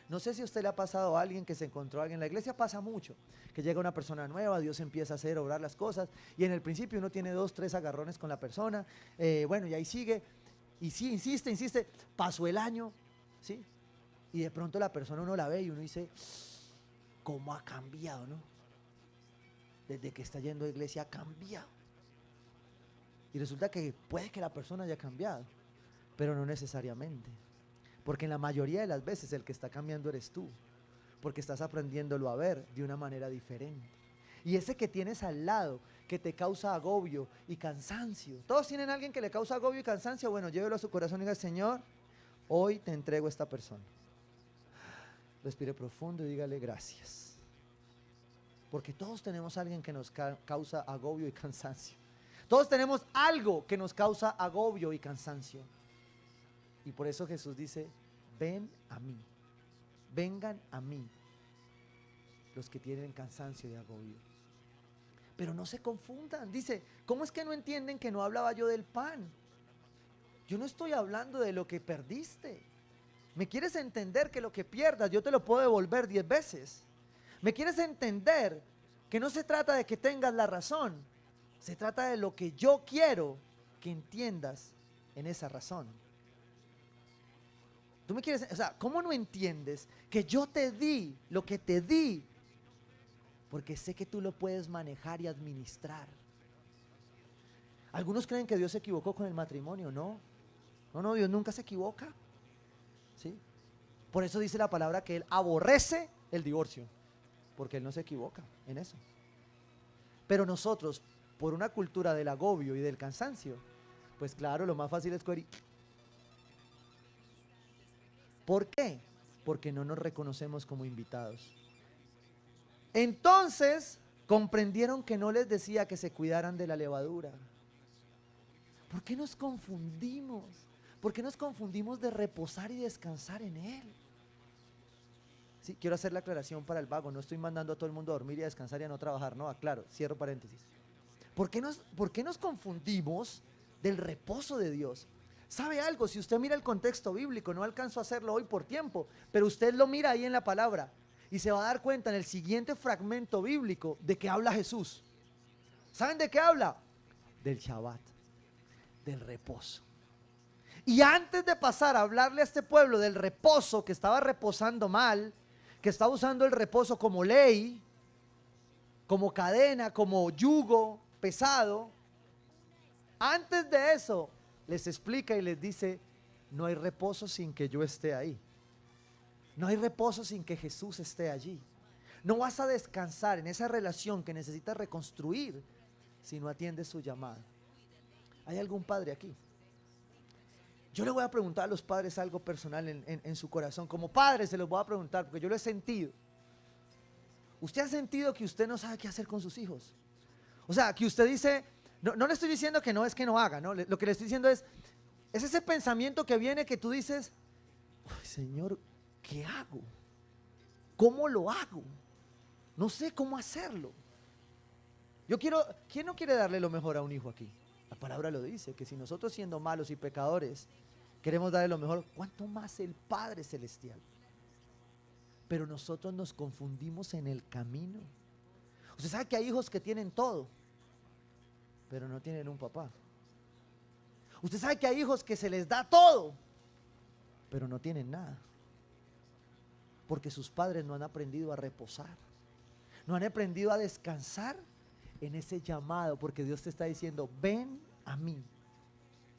No sé si a usted le ha pasado a alguien que se encontró a alguien. En la iglesia pasa mucho, que llega una persona nueva, Dios empieza a hacer, obrar las cosas, y en el principio uno tiene 2, 3 agarrones con la persona, bueno, y ahí sigue, y sí, insiste, pasó el año, ¿sí? Y de pronto la persona uno la ve y uno dice, ¿cómo ha cambiado, no? Desde que está yendo a iglesia ha cambiado. Y resulta que puede que la persona haya cambiado, pero no necesariamente. Porque en la mayoría de las veces el que está cambiando eres tú, porque estás aprendiéndolo a ver de una manera diferente. Y ese que tienes al lado, que te causa agobio y cansancio. ¿Todos tienen a alguien que le causa agobio y cansancio? Bueno, llévelo a su corazón y diga, Señor, hoy te entrego a esta persona. Respire profundo y dígale gracias. Porque todos tenemos a alguien que nos causa agobio y cansancio. Todos tenemos algo que nos causa agobio y cansancio. Y por eso Jesús dice, ven a mí, vengan a mí los que tienen cansancio y agobio. Pero no se confundan, dice, ¿cómo es que no entienden que no hablaba yo del pan? Yo no estoy hablando de lo que perdiste. ¿Me quieres entender que lo que pierdas yo te lo puedo devolver 10 veces? ¿Me quieres entender que no se trata de que tengas la razón? Se trata de lo que yo quiero que entiendas en esa razón. Tú me quieres, o sea, ¿cómo no entiendes que yo te di lo que te di? Porque sé que tú lo puedes manejar y administrar. Algunos creen que Dios se equivocó con el matrimonio, ¿no? No, Dios nunca se equivoca. ¿Sí? Por eso dice la palabra que Él aborrece el divorcio, porque Él no se equivoca en eso. Pero nosotros, por una cultura del agobio y del cansancio, pues claro, lo más fácil es coger y... ¿Por qué? Porque no nos reconocemos como invitados. Entonces, comprendieron que no les decía que se cuidaran de la levadura. ¿Por qué nos confundimos? ¿Por qué nos confundimos de reposar y descansar en Él? Sí, quiero hacer la aclaración para el vago. No estoy mandando a todo el mundo a dormir y a descansar y a no trabajar. No, aclaro, cierro paréntesis. ¿Por qué nos confundimos del reposo de Dios? ¿Sabe algo? Si usted mira el contexto bíblico, no alcanzo a hacerlo hoy por tiempo, pero usted lo mira ahí en la palabra y se va a dar cuenta en el siguiente fragmento bíblico de qué habla Jesús. ¿Saben de qué habla? Del Shabbat, del reposo. Y antes de pasar a hablarle a este pueblo del reposo, que estaba reposando mal, que estaba usando el reposo como ley, como cadena, como yugo pesado, antes de eso les explica y les dice, no hay reposo sin que yo esté ahí. No hay reposo sin que Jesús esté allí. No vas a descansar en esa relación que necesitas reconstruir si no atiendes su llamada. ¿Hay algún padre aquí? Yo le voy a preguntar a los padres algo personal en su corazón. Como padre se los voy a preguntar porque yo lo he sentido. ¿Usted ha sentido que usted no sabe qué hacer con sus hijos? O sea, que usted dice... No le estoy diciendo que no es que no haga, ¿no? Lo que le estoy diciendo es ese pensamiento que viene que tú dices, Señor, ¿qué hago? ¿Cómo lo hago? No sé cómo hacerlo. ¿Quién no quiere darle lo mejor a un hijo aquí? La palabra lo dice, que si nosotros siendo malos y pecadores queremos darle lo mejor, ¿cuánto más el Padre Celestial? Pero nosotros nos confundimos en el camino. Usted sabe que hay hijos que tienen todo, pero no tienen un papá. Usted sabe que hay hijos que se les da todo, pero no tienen nada. Porque sus padres no han aprendido a reposar. No han aprendido a descansar en ese llamado. Porque Dios te está diciendo, ven a mí.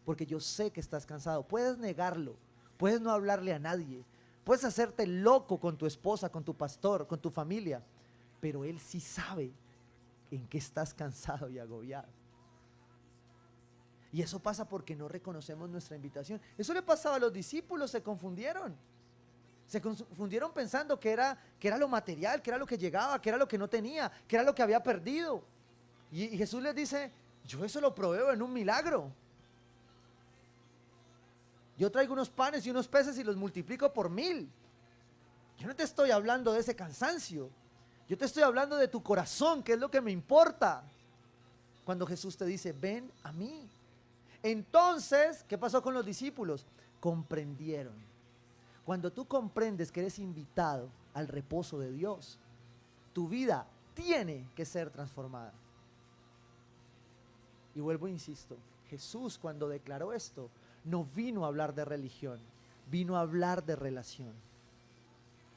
porque yo sé que estás cansado. Puedes negarlo, puedes no hablarle a nadie, puedes hacerte loco con tu esposa, con tu pastor, con tu familia, pero Él sí sabe en qué estás cansado y agobiado. Y eso pasa porque no reconocemos nuestra invitación. Eso le pasaba a los discípulos, se confundieron. Se confundieron pensando que era lo material, que era lo que llegaba, que era lo que no tenía, que era lo que había perdido. Y Jesús les dice, yo eso lo proveo en un milagro. Yo traigo unos panes y unos peces y los multiplico por 1000. Yo no te estoy hablando de ese cansancio. Yo te estoy hablando de tu corazón, que es lo que me importa. Cuando Jesús te dice, ven a mí. Entonces, ¿qué pasó con los discípulos? Comprendieron. Cuando tú comprendes que eres invitado al reposo de Dios, tu vida tiene que ser transformada. Y vuelvo e insisto, Jesús cuando declaró esto, no vino a hablar de religión, vino a hablar de relación.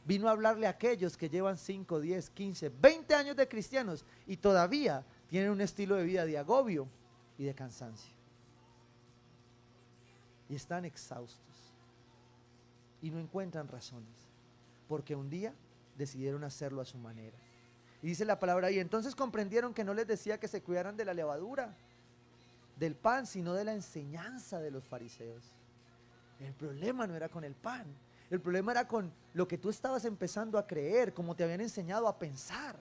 Vino a hablarle a aquellos que llevan 5, 10, 15, 20 años de cristianos y todavía tienen un estilo de vida de agobio y de cansancio. Y están exhaustos. Y no encuentran razones. Porque un día decidieron hacerlo a su manera. Y dice la palabra ahí, entonces comprendieron que no les decía que se cuidaran de la levadura, del pan, sino de la enseñanza de los fariseos. El problema no era con el pan. El problema era con lo que tú estabas empezando a creer, como te habían enseñado a pensar.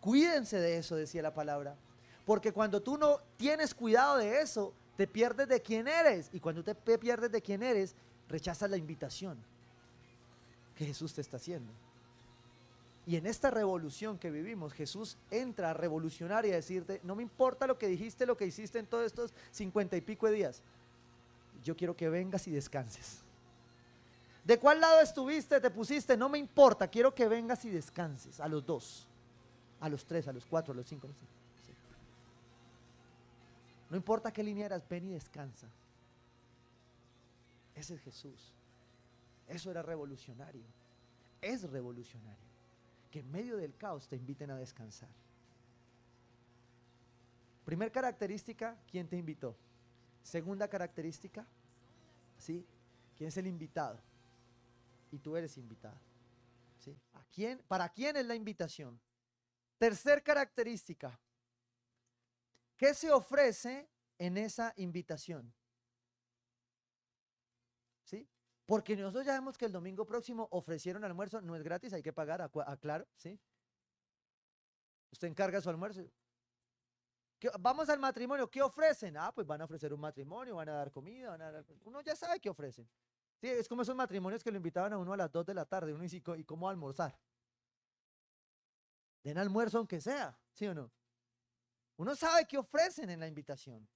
Cuídense de eso, decía la palabra. Porque cuando tú no tienes cuidado de eso, te pierdes de quién eres. Y cuando te pierdes de quién eres, rechazas la invitación que Jesús te está haciendo. Y en esta revolución que vivimos, Jesús entra a revolucionar y a decirte, no me importa lo que dijiste, lo que hiciste en todos estos 50 y pico de días. Yo quiero que vengas y descanses. ¿De cuál lado estuviste, te pusiste? No me importa, quiero que vengas y descanses. A los 2, a los 3, a los 4, a los 5. Sí. No importa qué línea eras, ven y descansa. Ese es Jesús. Eso era revolucionario. Es revolucionario. Que en medio del caos te inviten a descansar. Primer característica, ¿quién te invitó? Segunda característica, ¿sí? ¿Quién es el invitado? Y tú eres invitado, ¿sí? ¿A quién? ¿Para quién es la invitación? Tercer característica, ¿qué se ofrece en esa invitación? ¿Sí? Porque nosotros ya vemos que el domingo próximo ofrecieron almuerzo, no es gratis, hay que pagar, aclaro, ¿sí? Usted encarga su almuerzo. Vamos al matrimonio, ¿qué ofrecen? Ah, pues van a ofrecer un matrimonio, van a dar comida, van a dar... Uno ya sabe qué ofrecen. Sí, es como esos matrimonios que lo invitaban a uno a las 2 de la tarde, uno dice, ¿y cómo almorzar? Den almuerzo aunque sea, ¿sí o no? Uno sabe qué ofrecen en la invitación.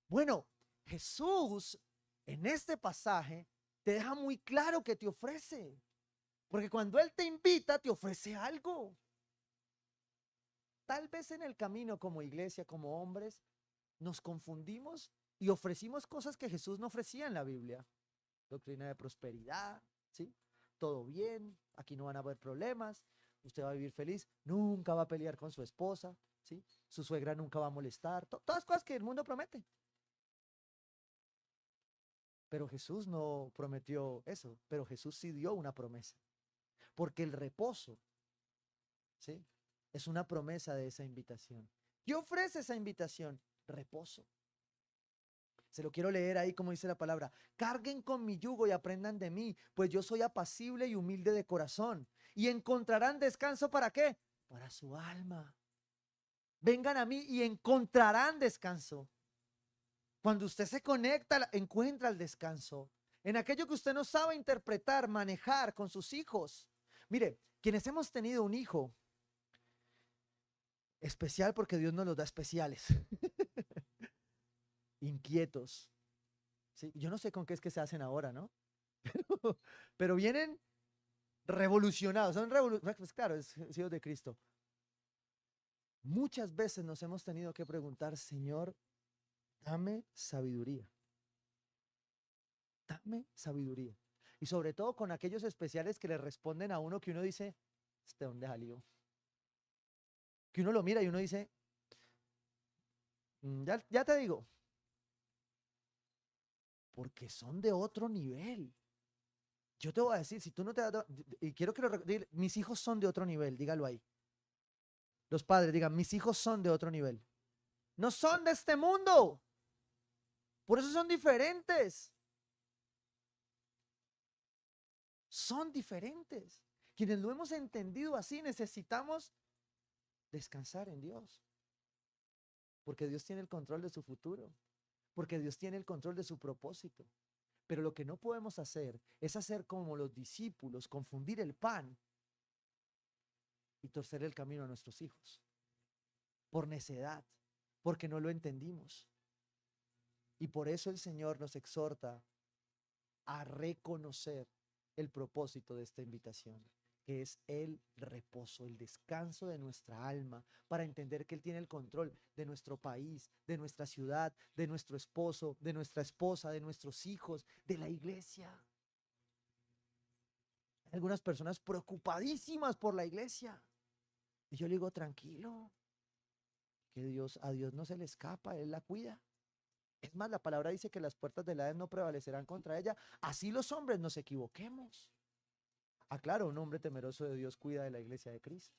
Bueno, Jesús en este pasaje te deja muy claro que te ofrece. Porque cuando Él te invita, te ofrece algo. Tal vez en el camino como iglesia, como hombres, nos confundimos y ofrecimos cosas que Jesús no ofrecía en la Biblia. Doctrina de prosperidad, ¿sí? Todo bien, aquí no van a haber problemas, usted va a vivir feliz, nunca va a pelear con su esposa, ¿sí? Su suegra nunca va a molestar, todas cosas que el mundo promete. Pero Jesús no prometió eso, pero Jesús sí dio una promesa. Porque el reposo, ¿sí? Es una promesa de esa invitación. ¿Qué ofrece esa invitación? Reposo. Se lo quiero leer ahí como dice la palabra. Carguen con mi yugo y aprendan de mí, pues yo soy apacible y humilde de corazón. Y encontrarán descanso ¿para qué? Para su alma. Vengan a mí y encontrarán descanso. Cuando usted se conecta, encuentra el descanso. En aquello que usted no sabe interpretar, manejar con sus hijos. Mire, quienes hemos tenido un hijo especial porque Dios nos los da especiales. Inquietos. ¿Sí? Yo no sé con qué es que se hacen ahora, ¿no? Pero vienen revolucionados. Son pues claro, es hijos de Cristo. Muchas veces nos hemos tenido que preguntar, Señor, dame sabiduría. Dame sabiduría. Y sobre todo con aquellos especiales que le responden a uno que uno dice, ¿de dónde salió? Que uno lo mira y uno dice, ya te digo. porque son de otro nivel. Yo te voy a decir, si tú no te das, y quiero que mis hijos son de otro nivel, dígalo ahí. Los padres digan, mis hijos son de otro nivel. No son de este mundo. Por eso son diferentes. Son diferentes. Quienes lo hemos entendido así, necesitamos descansar en Dios. Porque Dios tiene el control de su futuro. Porque Dios tiene el control de su propósito. Pero lo que no podemos hacer es hacer como los discípulos, confundir el pan y torcer el camino a nuestros hijos. Por necedad, porque no lo entendimos. Y por eso el Señor nos exhorta a reconocer el propósito de esta invitación, que es el reposo, el descanso de nuestra alma, para entender que Él tiene el control de nuestro país, de nuestra ciudad, de nuestro esposo, de nuestra esposa, de nuestros hijos, de la iglesia. Hay algunas personas preocupadísimas por la iglesia. Y yo le digo, tranquilo, que a Dios no se le escapa, Él la cuida. Es más, la palabra dice que las puertas del Hades no prevalecerán contra ella. Así los hombres nos equivoquemos. Claro, un hombre temeroso de Dios cuida de la iglesia de Cristo,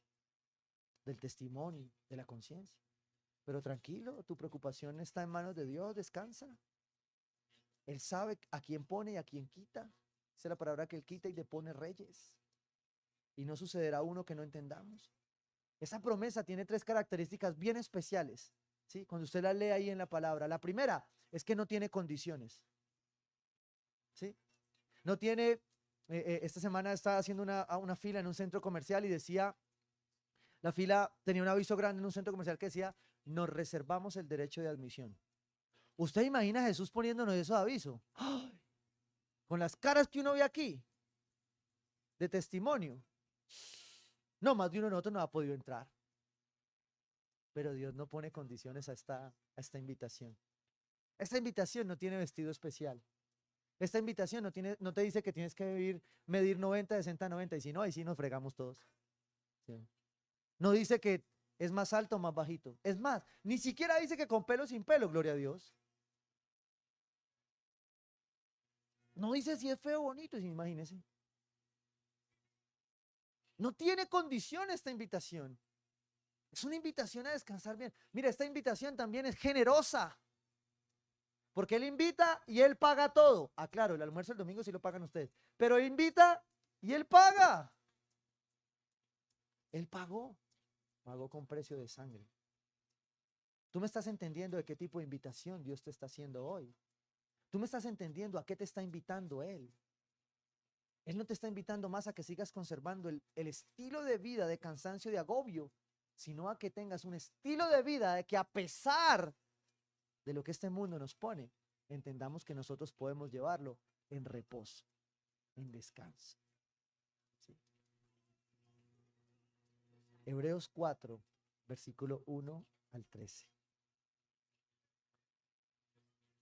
del testimonio, de la conciencia. Pero tranquilo, tu preocupación está en manos de Dios, descansa. Él sabe a quién pone y a quién quita. Esa es la palabra que Él quita y depone reyes. Y no sucederá uno que no entendamos. Esa promesa tiene 3 características bien especiales, ¿sí? Cuando usted la lee ahí en la palabra. La primera es que no tiene condiciones, ¿sí? No tiene, esta semana estaba haciendo una fila en un centro comercial y decía, la fila tenía un aviso grande en un centro comercial que decía, nos reservamos el derecho de admisión. ¿Usted imagina a Jesús poniéndonos esos avisos? ¡Ay! Con las caras que uno ve aquí, de testimonio. No, más de uno de nosotros no ha podido entrar. Pero Dios no pone condiciones a esta invitación. Esta invitación no tiene vestido especial. Esta invitación no te dice que tienes que medir 90, 60, 90. Y si no, ahí sí nos fregamos todos. ¿Sí? No dice que es más alto o más bajito. Es más, ni siquiera dice que con pelo o sin pelo, gloria a Dios. No dice si es feo o bonito, imagínense. No tiene condición esta invitación. Es una invitación a descansar bien. Mira, esta invitación también es generosa. Porque Él invita y Él paga todo. Claro, el almuerzo el domingo sí lo pagan ustedes. Pero Él invita y Él paga. Él pagó. Pagó con precio de sangre. Tú me estás entendiendo de qué tipo de invitación Dios te está haciendo hoy. Tú me estás entendiendo a qué te está invitando Él. Él no te está invitando más a que sigas conservando el estilo de vida de cansancio y de agobio, sino a que tengas un estilo de vida de que a pesar de lo que este mundo nos pone, entendamos que nosotros podemos llevarlo en reposo, en descanso. ¿Sí? Hebreos 4, versículo 1 al 13.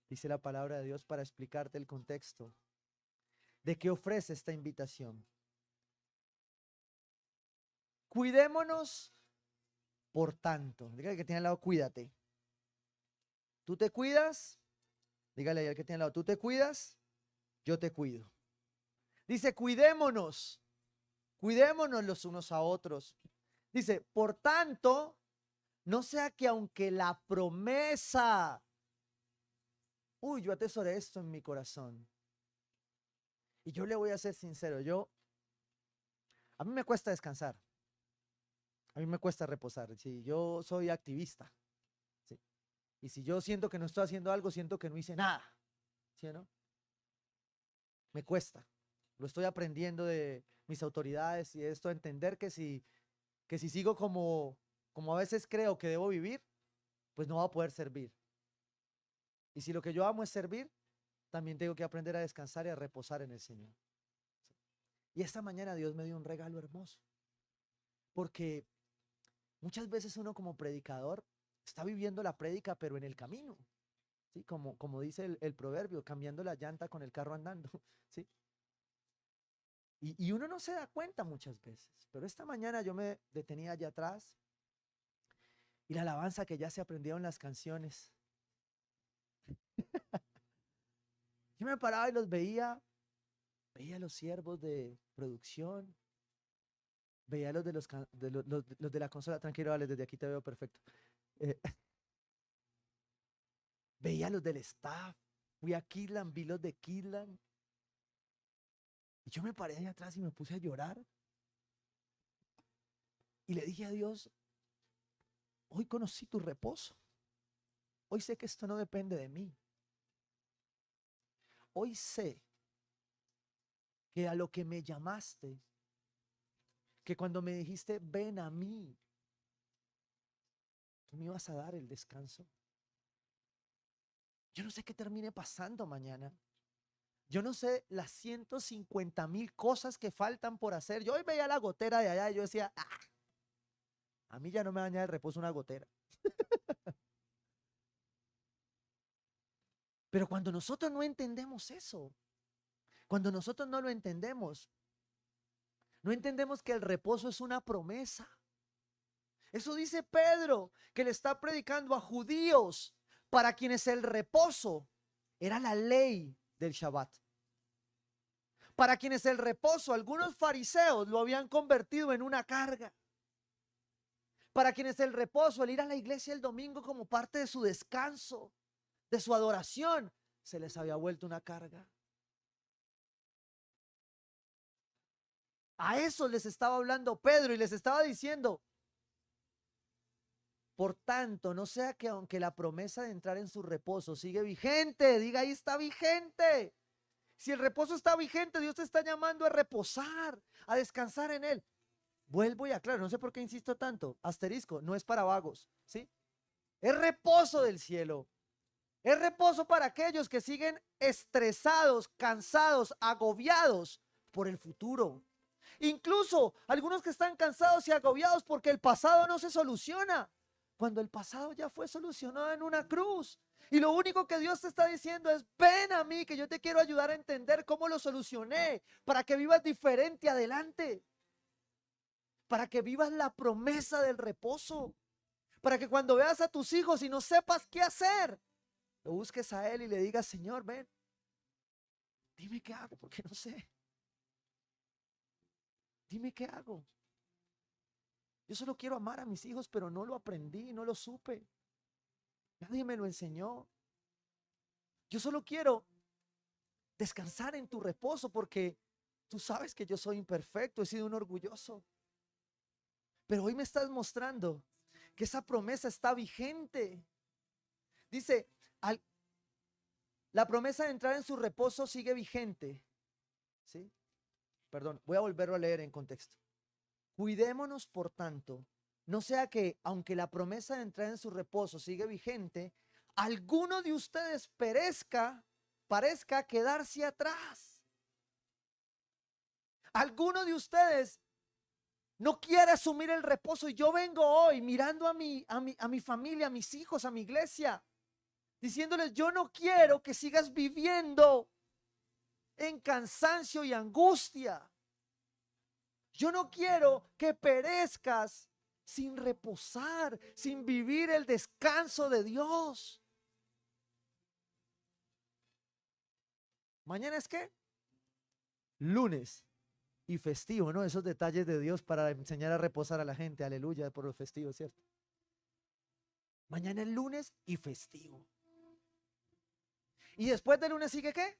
Dice la palabra de Dios para explicarte el contexto de qué ofrece esta invitación. Cuidémonos, por tanto. Dígale que tiene al lado, cuídate. Tú te cuidas, dígale al que tiene al lado, tú te cuidas, yo te cuido. Dice, cuidémonos los unos a otros. Dice, por tanto, no sea que aunque la promesa, yo atesoré esto en mi corazón. Y yo le voy a ser sincero, a mí me cuesta descansar. A mí me cuesta reposar. Sí, yo soy activista. Sí. Y si yo siento que no estoy haciendo algo, siento que no hice nada. ¿Sí o no? Me cuesta. Lo estoy aprendiendo de mis autoridades y esto, entender que si sigo como a veces creo que debo vivir, pues no voy a poder servir. Y si lo que yo amo es servir, también tengo que aprender a descansar y a reposar en el Señor. ¿Sí? Y esta mañana Dios me dio un regalo hermoso. Porque muchas veces uno como predicador está viviendo la prédica, pero en el camino. ¿Sí? Como dice el proverbio, cambiando la llanta con el carro andando. ¿Sí? Y uno no se da cuenta muchas veces. Pero esta mañana yo me detenía allá atrás y la alabanza que ya se aprendieron las canciones. Yo me paraba y los veía a los siervos de producción, veía a los de, los de la consola. Tranquilo, vale, desde aquí te veo perfecto. Eh, veía a los del staff, fui a Kidland, vi los de Kidland. Y yo me paré ahí atrás y me puse a llorar. Y le dije a Dios, hoy conocí tu reposo. Hoy sé que esto no depende de mí. Hoy sé que a lo que me llamaste, que cuando me dijiste, ven a mí, tú me ibas a dar el descanso. Yo no sé qué termine pasando mañana. Yo no sé las 150,000 cosas que faltan por hacer. Yo hoy veía la gotera de allá y yo decía, a mí ya no me va a dañar el reposo una gotera. Pero cuando nosotros no entendemos eso, cuando nosotros no lo entendemos, no entendemos que el reposo es una promesa. Eso dice Pedro, que le está predicando a judíos para quienes el reposo era la ley del Shabbat. Para quienes el reposo, algunos fariseos lo habían convertido en una carga. Para quienes el reposo, el ir a la iglesia el domingo como parte de su descanso, de su adoración, se les había vuelto una carga. A eso les estaba hablando Pedro y les estaba diciendo, por tanto, no sea que aunque la promesa de entrar en su reposo sigue vigente, diga ahí está vigente. Si el reposo está vigente, Dios te está llamando a reposar, a descansar en él. Vuelvo y aclaro, no sé por qué insisto tanto. Asterisco, no es para vagos, ¿sí? Es reposo del cielo. Es reposo para aquellos que siguen estresados, cansados, agobiados por el futuro. Incluso algunos que están cansados y agobiados porque el pasado no se soluciona, cuando el pasado ya fue solucionado en una cruz. Y lo único que Dios te está diciendo es, ven a mí que yo te quiero ayudar a entender cómo lo solucioné, para que vivas diferente adelante, para que vivas la promesa del reposo, para que cuando veas a tus hijos y no sepas qué hacer, lo busques a Él y le digas, Señor, ven, dime qué hago, porque no sé. Dime qué hago. Yo solo quiero amar a mis hijos, pero no lo aprendí, no lo supe. Nadie me lo enseñó. Yo solo quiero descansar en tu reposo porque tú sabes que yo soy imperfecto, he sido un orgulloso. Pero hoy me estás mostrando que esa promesa está vigente. Dice, la promesa de entrar en su reposo sigue vigente. ¿Sí? Perdón, voy a volverlo a leer en contexto. Cuidémonos, por tanto, no sea que, aunque la promesa de entrar en su reposo sigue vigente, alguno de ustedes parezca quedarse atrás. Alguno de ustedes no quiere asumir el reposo. Y yo vengo hoy mirando a mi familia, a mis hijos, a mi iglesia, diciéndoles, yo no quiero que sigas viviendo en cansancio y angustia. Yo no quiero que perezcas sin reposar, sin vivir el descanso de Dios. ¿Mañana es qué? Lunes y festivo, ¿no? Esos detalles de Dios para enseñar a reposar a la gente. Aleluya por los festivos, ¿cierto? Mañana es lunes y festivo. ¿Y después del lunes sigue qué?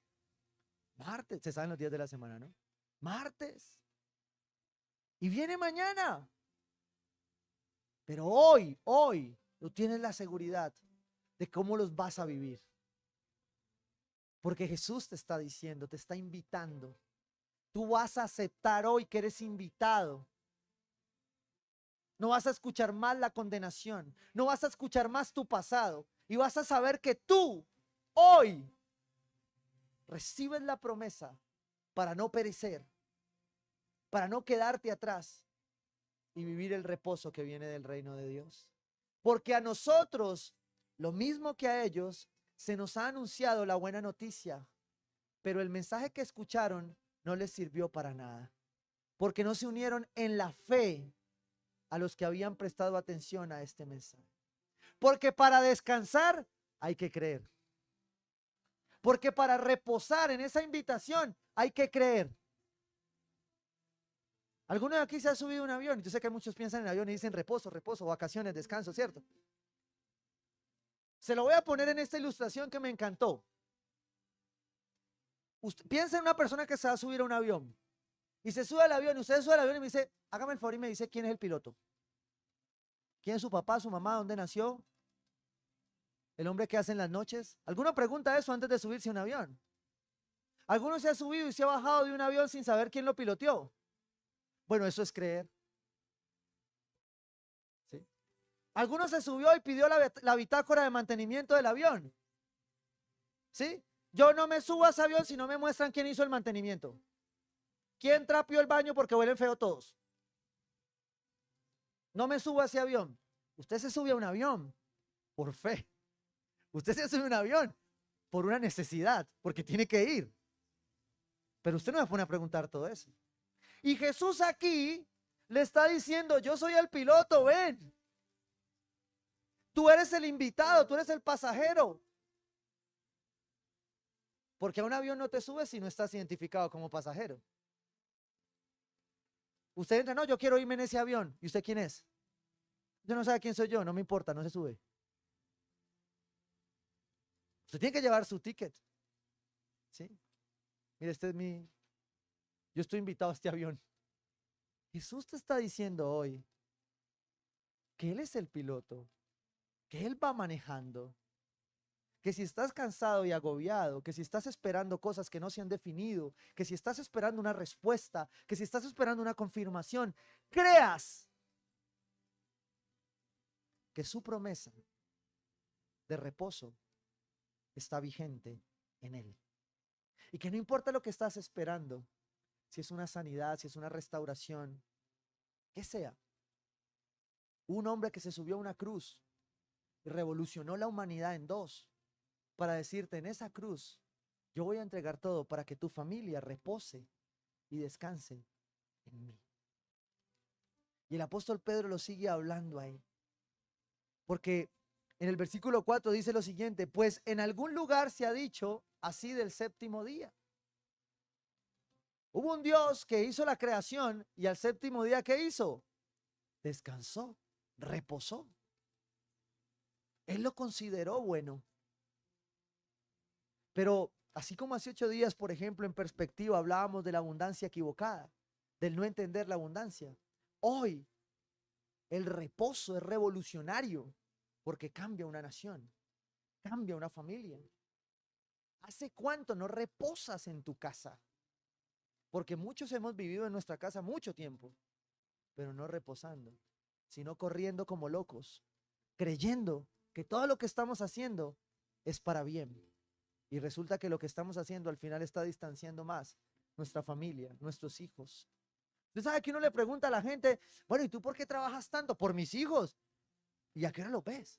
Martes. Se saben los días de la semana, ¿no? Martes. Y viene mañana. Pero hoy, tú tienes la seguridad de cómo los vas a vivir. Porque Jesús te está diciendo, te está invitando. Tú vas a aceptar hoy que eres invitado. No vas a escuchar más la condenación. No vas a escuchar más tu pasado. Y vas a saber que tú, hoy, recibes la promesa para no perecer, para no quedarte atrás y vivir el reposo que viene del reino de Dios. Porque a nosotros, lo mismo que a ellos, se nos ha anunciado la buena noticia, pero el mensaje que escucharon no les sirvió para nada, porque no se unieron en la fe a los que habían prestado atención a este mensaje. Porque para descansar hay que creer. Porque para reposar en esa invitación hay que creer. ¿Alguno de aquí se ha subido a un avión? Yo sé que muchos piensan en avión y dicen reposo, reposo, vacaciones, descanso, ¿cierto? Se lo voy a poner en esta ilustración que me encantó. Usted, piensa en una persona que se va a subir a un avión y se sube al avión y usted sube al avión y me dice, hágame el favor y me dice quién es el piloto. ¿Quién es su papá, su mamá, dónde nació? ¿El hombre que hace en las noches? ¿Alguno pregunta eso antes de subirse a un avión? ¿Alguno se ha subido y se ha bajado de un avión sin saber quién lo piloteó? Bueno, eso es creer. ¿Sí? ¿Alguno se subió y pidió la bitácora de mantenimiento del avión? ¿Sí? Yo no me subo a ese avión si no me muestran quién hizo el mantenimiento. ¿Quién trapeó el baño porque huelen feo todos? No me subo a ese avión. Usted se sube a un avión por fe. Usted se sube a un avión por una necesidad, porque tiene que ir. Pero usted no me pone a preguntar todo eso. Y Jesús aquí le está diciendo, yo soy el piloto, ven. Tú eres el invitado, tú eres el pasajero. Porque a un avión no te subes si no estás identificado como pasajero. Usted entra, no, yo quiero irme en ese avión. ¿Y usted quién es? Yo no sé quién soy yo, no me importa, no se sube. Usted tiene que llevar su ticket. ¿Sí? Mire, yo estoy invitado a este avión. Jesús te está diciendo hoy que Él es el piloto, que Él va manejando, que si estás cansado y agobiado, que si estás esperando cosas que no se han definido, que si estás esperando una respuesta, que si estás esperando una confirmación, creas que su promesa de reposo está vigente en Él. Y que no importa lo que estás esperando, si es una sanidad, si es una restauración, que sea. Un hombre que se subió a una cruz y revolucionó la humanidad en dos, para decirte, en esa cruz, yo voy a entregar todo para que tu familia repose y descanse en mí. Y el apóstol Pedro lo sigue hablando ahí. Porque en el versículo 4 dice lo siguiente, pues en algún lugar se ha dicho así del séptimo día. Hubo un Dios que hizo la creación y al séptimo día, ¿qué hizo? Descansó, reposó. Él lo consideró bueno. Pero así como hace 8 días, por ejemplo, en perspectiva hablábamos de la abundancia equivocada, del no entender la abundancia. Hoy el reposo es revolucionario porque cambia una nación, cambia una familia. ¿Hace cuánto no reposas en tu casa? Porque muchos hemos vivido en nuestra casa mucho tiempo, pero no reposando, sino corriendo como locos, creyendo que todo lo que estamos haciendo es para bien. Y resulta que lo que estamos haciendo al final está distanciando más nuestra familia, nuestros hijos. Usted sabe que uno le pregunta a la gente, bueno, ¿y tú por qué trabajas tanto? Por mis hijos. ¿Y a qué hora lo ves?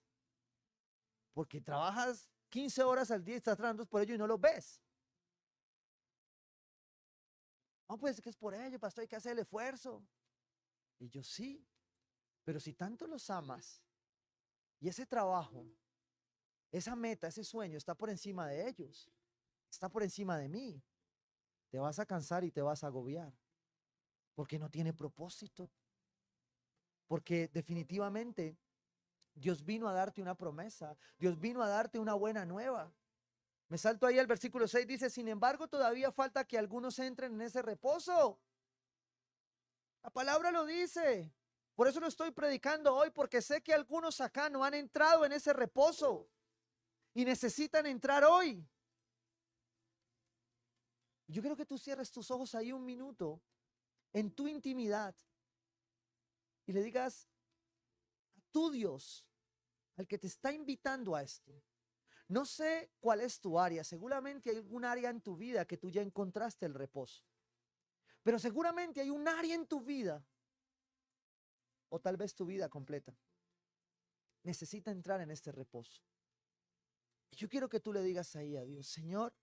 Porque trabajas 15 horas al día y estás trabajando por ello y no lo ves. No, pues es que es por ello, pastor, hay que hacer el esfuerzo. Y yo sí, pero si tanto los amas y ese trabajo, esa meta, ese sueño está por encima de ellos, está por encima de mí, te vas a cansar y te vas a agobiar, porque no tiene propósito, porque definitivamente Dios vino a darte una promesa, Dios vino a darte una buena nueva. Me salto ahí al versículo 6, dice, sin embargo todavía falta que algunos entren en ese reposo. La palabra lo dice. Por eso lo estoy predicando hoy, porque sé que algunos acá no han entrado en ese reposo y necesitan entrar hoy. Yo quiero que tú cierres tus ojos ahí un minuto en tu intimidad y le digas a tu Dios, al que te está invitando a esto. No sé cuál es tu área, seguramente hay algún área en tu vida que tú ya encontraste el reposo, pero seguramente hay un área en tu vida, o tal vez tu vida completa, necesita entrar en este reposo. Yo quiero que tú le digas ahí a Dios, Señor,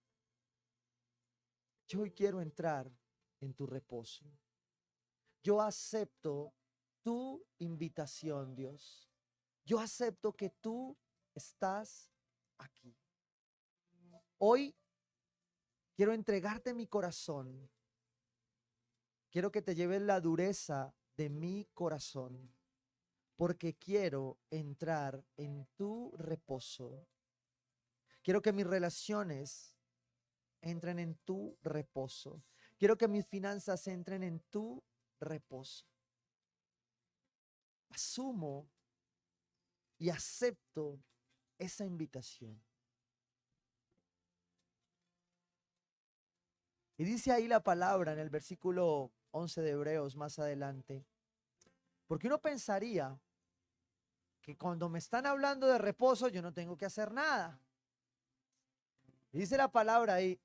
yo hoy quiero entrar en tu reposo. Yo acepto tu invitación, Dios. Yo acepto que tú estás aquí. Hoy quiero entregarte mi corazón. Quiero que te lleves la dureza de mi corazón, porque quiero entrar en tu reposo. Quiero que mis relaciones entren en tu reposo. Quiero que mis finanzas entren en tu reposo. Asumo y acepto esa invitación. Y dice ahí la palabra en el versículo 11 de Hebreos más adelante. Porque uno pensaría que cuando me están hablando de reposo yo no tengo que hacer nada. Dice la palabra ahí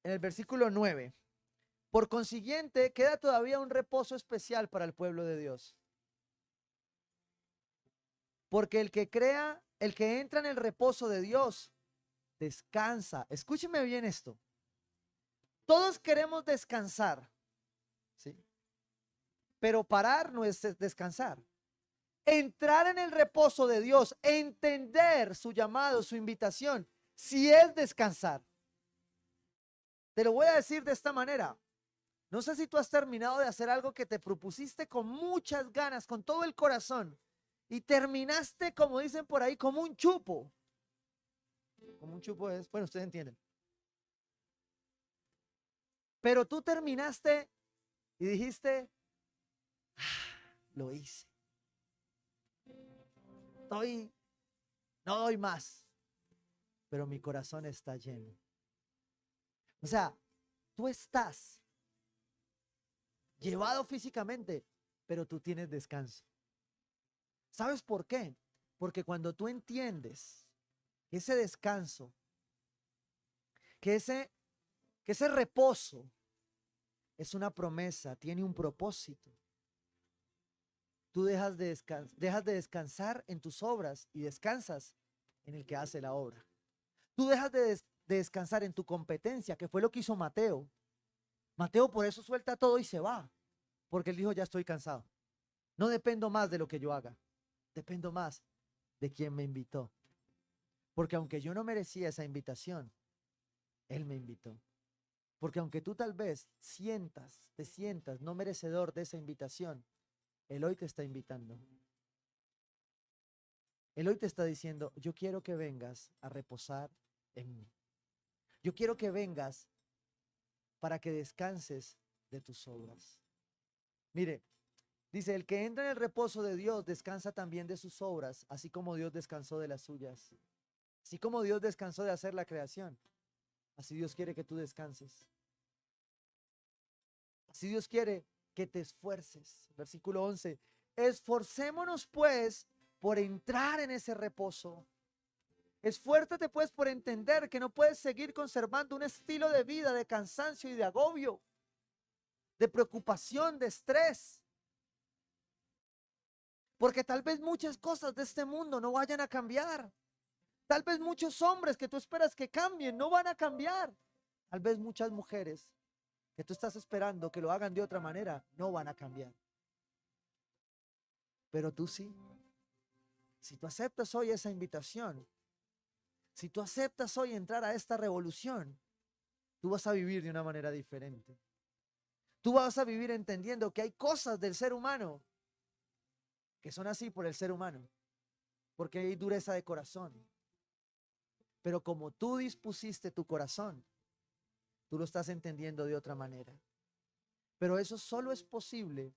en el versículo 9. Por consiguiente, queda todavía un reposo especial para el pueblo de Dios. Porque el que entra en el reposo de Dios, descansa. Escúcheme bien esto. Todos queremos descansar, ¿sí? Pero parar no es descansar. Entrar en el reposo de Dios, entender su llamado, su invitación, sí es descansar. Te lo voy a decir de esta manera. No sé si tú has terminado de hacer algo que te propusiste con muchas ganas, con todo el corazón, y terminaste, como dicen por ahí, como un chupo. Como un chupo es, bueno, ustedes entienden. Pero tú terminaste y dijiste, lo hice. No doy más, pero mi corazón está lleno. O sea, tú estás llevado físicamente, pero tú tienes descanso. ¿Sabes por qué? Porque cuando tú entiendes que ese descanso, que ese reposo es una promesa, tiene un propósito, tú dejas de descansar en tus obras y descansas en el que hace la obra. Tú dejas de descansar en tu competencia, que fue lo que hizo Mateo. Mateo por eso suelta todo y se va, porque él dijo, ya estoy cansado. No dependo más de lo que yo haga, dependo más de quien me invitó. Porque aunque yo no merecía esa invitación, él me invitó. Porque aunque tú tal vez te sientas no merecedor de esa invitación, él hoy te está invitando. Él hoy te está diciendo, yo quiero que vengas a reposar en mí. Yo quiero que vengas para que descanses de tus obras. Mire, dice, el que entra en el reposo de Dios descansa también de sus obras, así como Dios descansó de las suyas. Así como Dios descansó de hacer la creación, así Dios quiere que tú descanses. Así Dios quiere que te esfuerces. Versículo 11. Esforcémonos pues por entrar en ese reposo. Esfuérzate pues por entender que no puedes seguir conservando un estilo de vida de cansancio y de agobio, de preocupación, de estrés. Porque tal vez muchas cosas de este mundo no vayan a cambiar. Tal vez muchos hombres que tú esperas que cambien no van a cambiar. Tal vez muchas mujeres que tú estás esperando que lo hagan de otra manera no van a cambiar. Pero tú sí. Si tú aceptas hoy esa invitación, si tú aceptas hoy entrar a esta revolución, tú vas a vivir de una manera diferente. Tú vas a vivir entendiendo que hay cosas del ser humano que son así por el ser humano, porque hay dureza de corazón. Pero como tú dispusiste tu corazón, tú lo estás entendiendo de otra manera. Pero eso solo es posible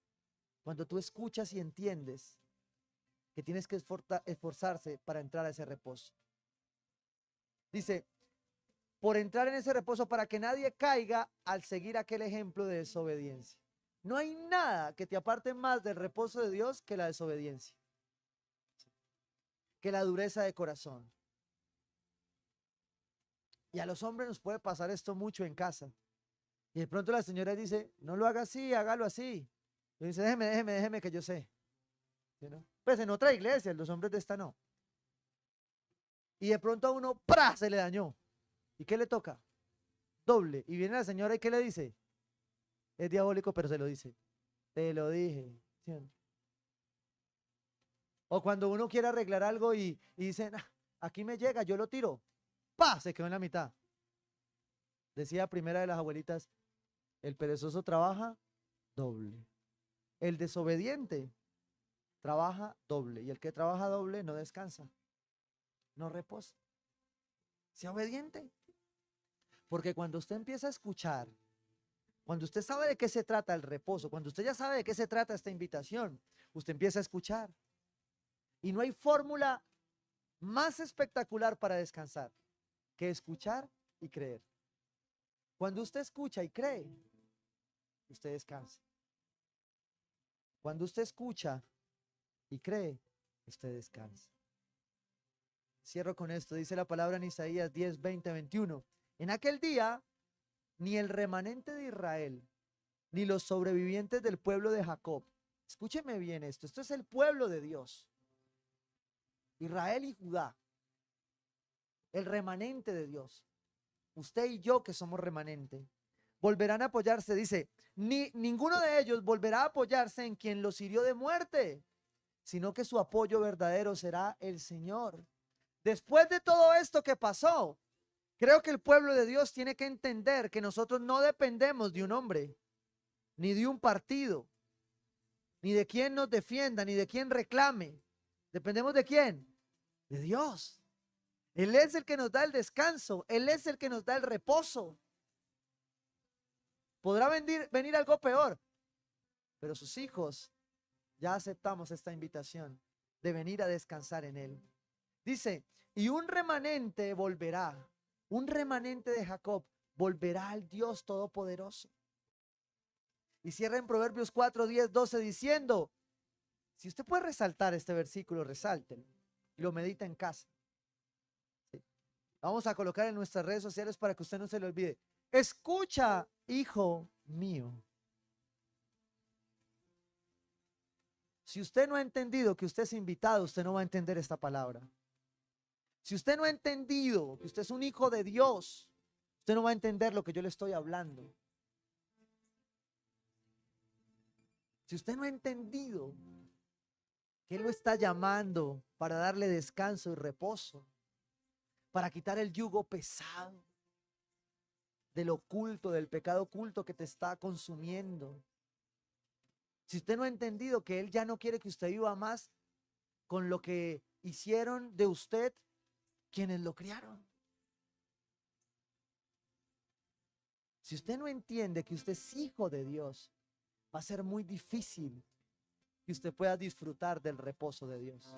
cuando tú escuchas y entiendes que tienes que esforzarse para entrar a ese reposo. Dice, por entrar en ese reposo para que nadie caiga al seguir aquel ejemplo de desobediencia. No hay nada que te aparte más del reposo de Dios que la desobediencia, que la dureza de corazón. Y a los hombres nos puede pasar esto mucho en casa. Y de pronto la señora dice, no lo haga así, hágalo así. Y dice, déjeme que yo sé. ¿Sí, no? Pues en otra iglesia, los hombres de esta no. Y de pronto a uno, ¡pra!, se le dañó. ¿Y qué le toca? Doble. Y viene la señora y ¿qué le dice? Es diabólico, pero se lo dice. Te lo dije. ¿Sí? O cuando uno quiere arreglar algo y dice, aquí me llega, yo lo tiro. ¡pa! Se quedó en la mitad. Decía primera de las abuelitas, el perezoso trabaja doble. El desobediente trabaja doble. Y el que trabaja doble no descansa, no reposa. Sea obediente. Porque cuando usted empieza a escuchar, cuando usted sabe de qué se trata el reposo, cuando usted ya sabe de qué se trata esta invitación, usted empieza a escuchar. Y no hay fórmula más espectacular para descansar que escuchar y creer. Cuando usted escucha y cree, usted descansa. Cuando usted escucha y cree, usted descansa. Cierro con esto. Dice la palabra en Isaías 10, 20, 21. En aquel día, ni el remanente de Israel, ni los sobrevivientes del pueblo de Jacob. Escúcheme bien esto. Esto es el pueblo de Dios. Israel y Judá. El remanente de Dios. Usted y yo que somos remanente. Volverán a apoyarse, dice, ninguno de ellos volverá a apoyarse en quien los hirió de muerte, sino que su apoyo verdadero será el Señor. Después de todo esto que pasó, creo que el pueblo de Dios tiene que entender que nosotros no dependemos de un hombre, ni de un partido, ni de quien nos defienda, ni de quien reclame. ¿Dependemos de quién? De Dios. Él es el que nos da el descanso, Él es el que nos da el reposo. Podrá venir algo peor, pero sus hijos ya aceptamos esta invitación de venir a descansar en Él. Dice, y un remanente volverá, un remanente de Jacob volverá al Dios Todopoderoso. Y cierra en Proverbios 4, 10, 12 diciendo, si usted puede resaltar este versículo, resáltelo y lo medita en casa. ¿Sí? Vamos a colocar en nuestras redes sociales para que usted no se lo olvide. Escucha, hijo mío. Si usted no ha entendido que usted es invitado, usted no va a entender esta palabra. Si usted no ha entendido que usted es un hijo de Dios, usted no va a entender lo que yo le estoy hablando. Si usted no ha entendido que Él lo está llamando para darle descanso y reposo, para quitar el yugo pesado del oculto, del pecado oculto que te está consumiendo. Si usted no ha entendido que Él ya no quiere que usted viva más con lo que hicieron de usted quienes lo criaron. Si usted no entiende que usted es hijo de Dios, va a ser muy difícil que usted pueda disfrutar del reposo de Dios.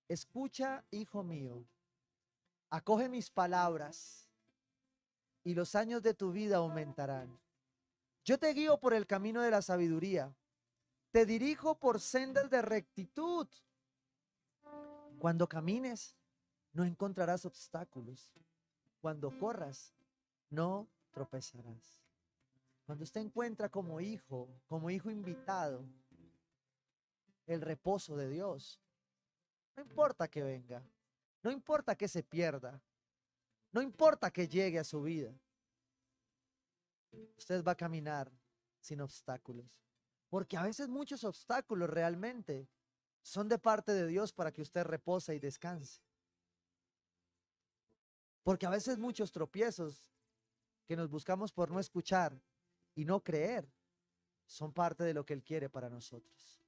Escucha, hijo mío, acoge mis palabras y los años de tu vida aumentarán. Yo te guío por el camino de la sabiduría, te dirijo por sendas de rectitud. Cuando camines, no encontrarás obstáculos. Cuando corras, no tropezarás. Cuando usted encuentra como hijo invitado, el reposo de Dios, no importa que venga, no importa que se pierda, no importa que llegue a su vida, usted va a caminar sin obstáculos. Porque a veces muchos obstáculos realmente son de parte de Dios para que usted repose y descanse. Porque a veces muchos tropiezos que nos buscamos por no escuchar y no creer son parte de lo que Él quiere para nosotros.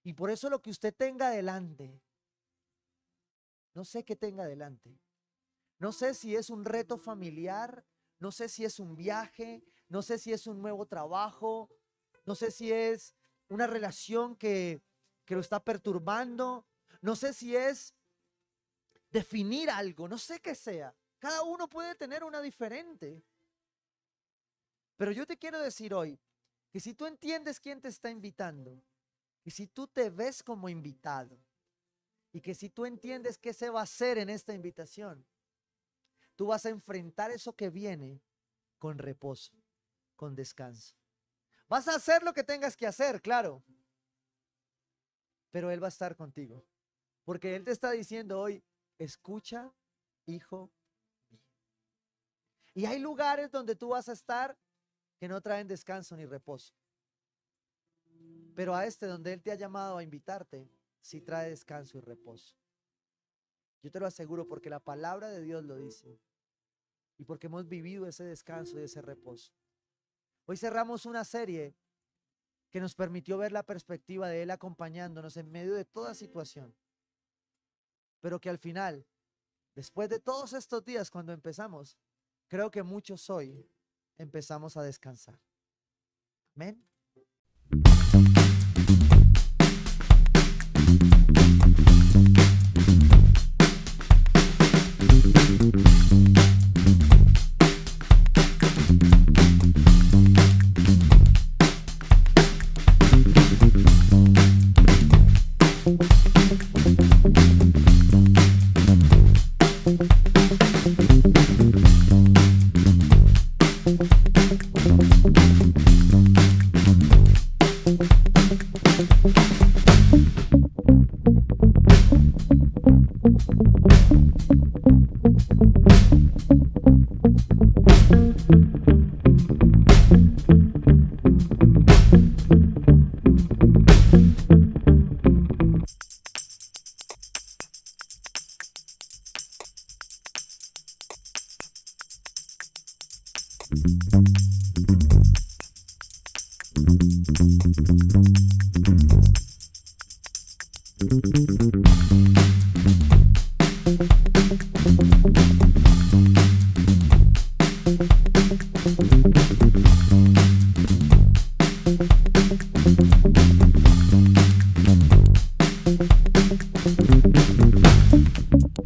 Y por eso lo que usted tenga adelante, no sé qué tenga adelante, no sé si es un reto familiar, no sé si es un viaje, no sé si es un nuevo trabajo, no sé si es una relación que lo está perturbando, no sé si es definir algo, no sé qué sea. Cada uno puede tener una diferente. Pero yo te quiero decir hoy que si tú entiendes quién te está invitando, y si tú te ves como invitado, y que si tú entiendes qué se va a hacer en esta invitación, tú vas a enfrentar eso que viene con reposo, con descanso. Vas a hacer lo que tengas que hacer, claro, pero Él va a estar contigo, porque Él te está diciendo hoy, escucha, hijo mío. Y hay lugares donde tú vas a estar que no traen descanso ni reposo, pero a este donde Él te ha llamado a invitarte, sí trae descanso y reposo. Yo te lo aseguro porque la palabra de Dios lo dice y porque hemos vivido ese descanso y ese reposo. Hoy cerramos una serie que nos permitió ver la perspectiva de Él acompañándonos en medio de toda situación, pero que al final, después de todos estos días cuando empezamos, creo que muchos hoy empezamos a descansar. Amén.